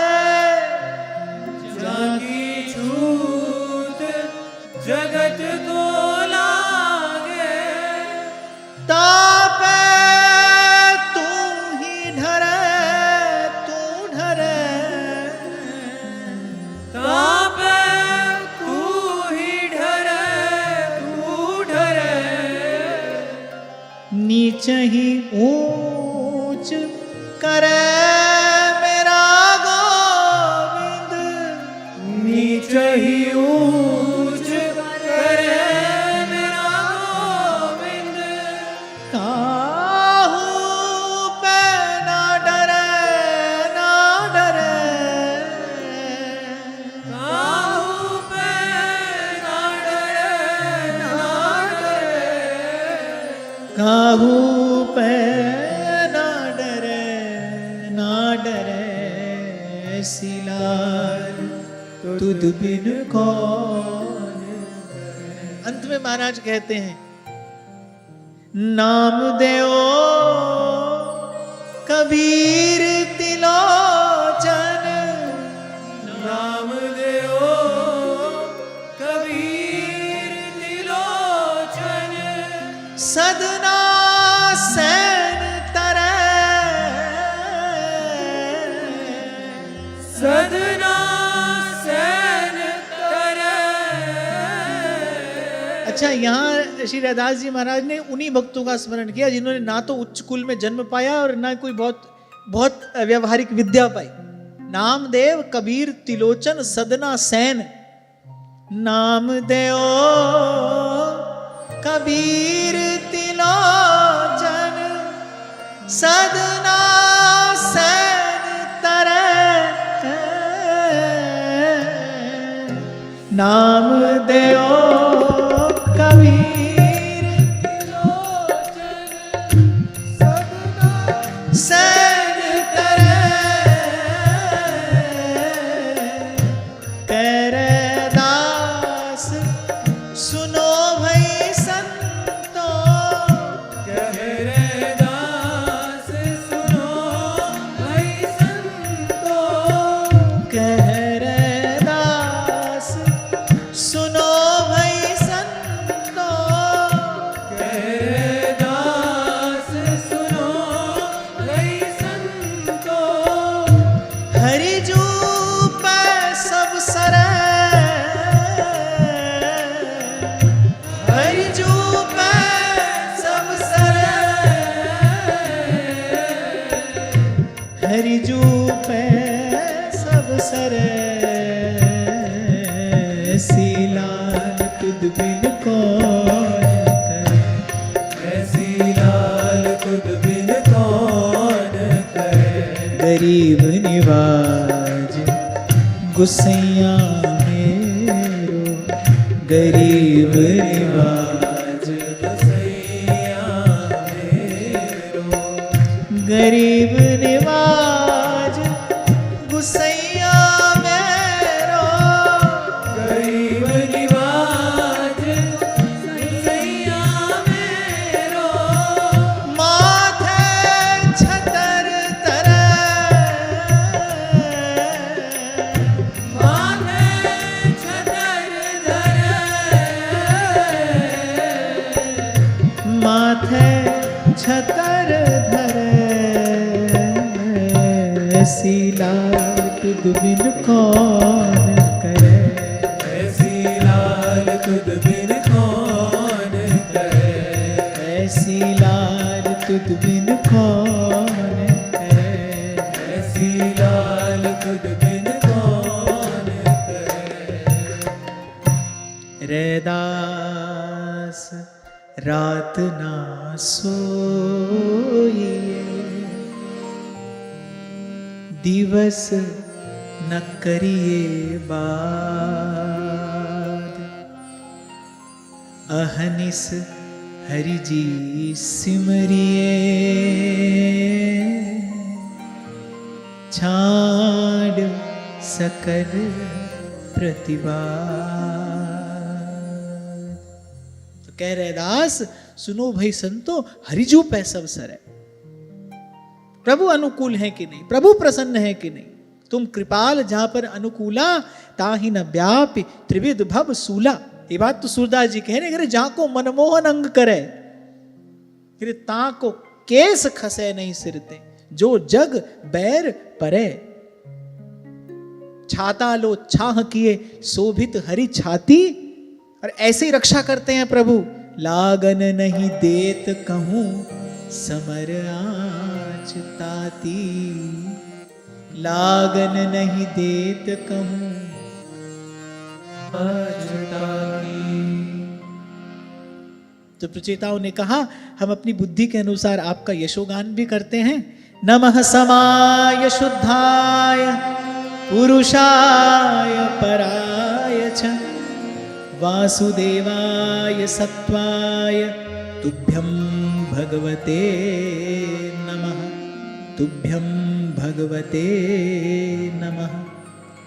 जाकी छूत जगत को लागे, तापे तू ही ढरे तू ढरे, तापे तू ही ढरे तू ढरे, नीचे ही ऊंच करे मेरा गोविंद, नीचे ही ऊंच करे मेरा गोविंद, काहू पे ना डरे ना डरे, काहू पे ना डरे ना डरे, काहू पे ना डरे ना डरे, सिलाल तुद बिन कौन। अंत में महाराज कहते हैं नाम देओ कबीर तिलोचन, नाम देओ कबीर तिलोचन, सदना सैन तरे, सदना सैन करे। अच्छा, यहाँ श्री रैदास जी महाराज ने उन्हीं भक्तों का स्मरण किया जिन्होंने ना तो उच्च कुल में जन्म पाया और ना कोई बहुत व्यवहारिक विद्या पाई। नामदेव कबीर तिलोचन सदना सैन, नाम देओ कबीर तिलोचन, सदना सैन तरे, नाम देओ कबीर तिलोचन, सदना सैन तरे, करे दास सुनो भई संतो, कहरे दास सुनो भाई संतो, कहरे दास सुनो भई संतो, कहरे दास सुनो भाई संतो, हरि जू पे सब सरे, हरि जू पे सब सरे, हरि जू पे सब सरे, सीलाल तुद बिन कौन करे, ऐसी लाल खुद बिन कौन करे, गरीब निवाज गुसैया मेरो, गरीब निवाज बसैया मेरो, गरीब निवाज गुसैया मेरो, गरीब निवाज बसैया मेरो, माथे छतर तरे, माथे छतर छतर धरे, ऐसी लाल तुद बिन कौन करे, ऐसी लाल तुद बिन कौन करे, ऐसी लाल तुद बिन कौन करे, ऐसी लाल तुद बिन कौन करे। रैदास रात ना सोइए, दिवस न करिए बात, अहनिस हरि जी सिमरिए, छाड़ सकल प्रतिभा। तो कह रहे दास, सुनो भाई संतो, हरिजू पैसव सर है। प्रभु अनुकूल है कि नहीं, प्रभु प्रसन्न है कि नहीं। तुम कृपाल जहां पर अनुकूला, ताहि न व्यापी त्रिविध भव सूला। ये बात तो सूरदास जी कह रहे, जहां को मनमोहन अंग करे, फिर ता को केस खसे नहीं सिरते, जो जग बैर परे। छाता लो छाह किए शोभित हरि छाती, और ऐसे ही रक्षा करते हैं प्रभु। लागन नहीं देत कहूं समर आँच ताती, लागन नहीं देत कहूं आँच ताती। तो प्रचेताओं ने कहा, हम अपनी बुद्धि के अनुसार आपका यशोगान भी करते हैं। नमः समाय शुद्धाय पुरुषाय पराय च, वासुदेवाय सत्वाय तुभ्यं भगवते नमः, तुभ्यं भगवते नमः,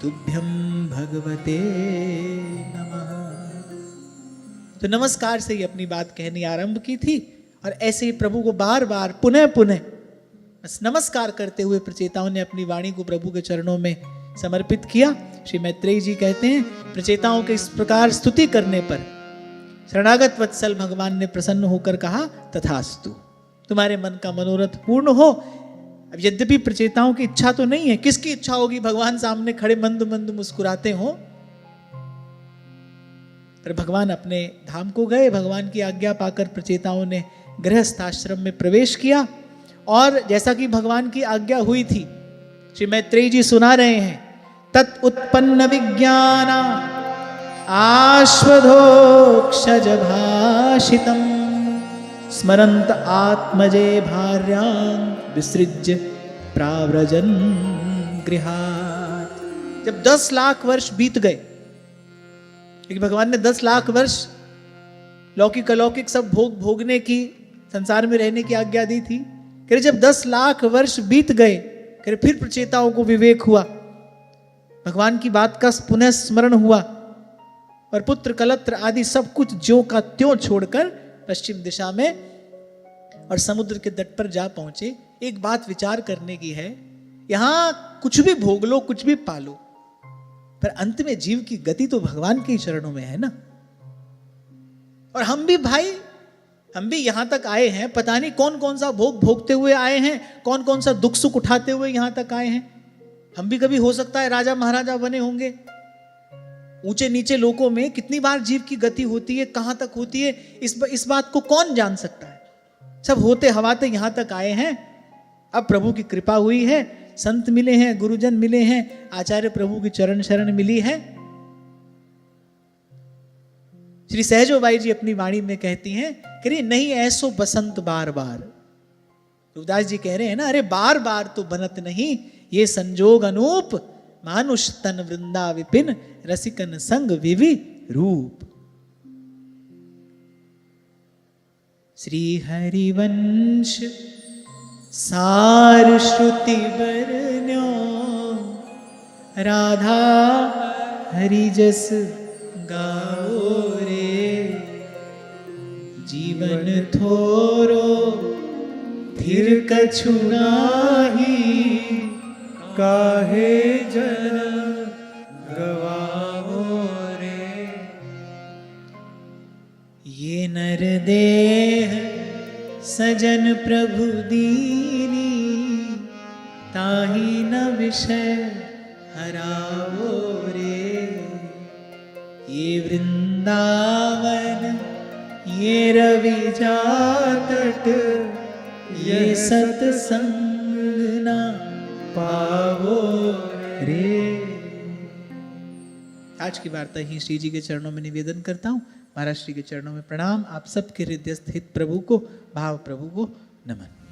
तुभ्यं भगवते नमः। तो नमस्कार से ही अपनी बात कहनी आरंभ की थी, और ऐसे ही प्रभु को बार बार पुनः पुनः बस नमस्कार करते हुए प्रचेताओं ने अपनी वाणी को प्रभु के चरणों में समर्पित किया। श्री मैत्रेयी जी कहते हैं, प्रचेताओं के इस प्रकार स्तुति करने पर शरणागत वत्सल भगवान ने प्रसन्न होकर कहा, तथास्तु, तुम्हारे मन का मनोरथ पूर्ण हो। अब यद्यपि प्रचेताओं की इच्छा तो नहीं है, किसकी इच्छा होगी भगवान सामने खड़े मंद मंद मुस्कुराते हो, पर भगवान अपने धाम को गए। भगवान की आज्ञा पाकर प्रचेताओं ने गृहस्थाश्रम में प्रवेश किया, और जैसा कि भगवान की आज्ञा हुई थी, श्री मैत्रेयी जी सुना रहे हैं, तत् उत्पन्न विज्ञान आश्वधोक्षज भाषितम, स्मरंत आत्मजे भार्यां विसृज्य प्राव्रजन गृहात्। जब 10 लाख वर्ष बीत गए, क्योंकि भगवान ने 10 लाख वर्ष लौकिक अलौकिक सब भोग भोगने की, संसार में रहने की आज्ञा दी थी। फिर जब 10 लाख वर्ष बीत गए, फिर प्रचेताओं को विवेक हुआ, भगवान की बात का पुनः स्मरण हुआ, और पुत्र कलत्र आदि सब कुछ ज्यों का त्यों छोड़कर पश्चिम दिशा में और समुद्र के तट पर जा पहुंचे। एक बात विचार करने की है, यहां कुछ भी भोग लो, कुछ भी पालो, पर अंत में जीव की गति तो भगवान के चरणों में है ना। और हम भी भाई, हम भी यहां तक आए हैं, पता नहीं कौन कौन सा भोग भोगते हुए आए हैं, कौन कौन सा दुख सुख उठाते हुए यहां तक आए हैं। हम भी कभी हो सकता है राजा महाराजा बने होंगे। ऊंचे नीचे लोकों में कितनी बार जीव की गति होती है, कहां तक होती है, इस बात को कौन जान सकता है। सब होते हवाते यहां तक आए हैं। अब प्रभु की कृपा हुई है, संत मिले हैं, गुरुजन मिले हैं, आचार्य प्रभु की चरण शरण मिली है। श्री सहजोबाई जी अपनी वाणी में कहती हैं कि नहीं ऐसो बसंत बार बार। तुलसीदास जी कह रहे हैं ना, अरे बार बार तो बनत नहीं, ये संजोग अनूप, मानुष तन वृंदा विपिन, रसिकन संग विवि रूप। श्री हरिवंश सार श्रुति बरन्यो, राधा हरिजस गाओ रे, जीवन थोरो फिर कछु नाही, काहे जन गवाओ रे। ये नर देह सजन प्रभु दीनी ताही न विषय हरावो रे। ये वृंदावन ये रवि जातट ये सत्संग ना पावो रे। आज की वार्ता ही श्री जी के चरणों में निवेदन करता हूँ। महाराज श्री के चरणों में प्रणाम। आप सबके हृदय स्थित प्रभु को, भाव प्रभु को नमन।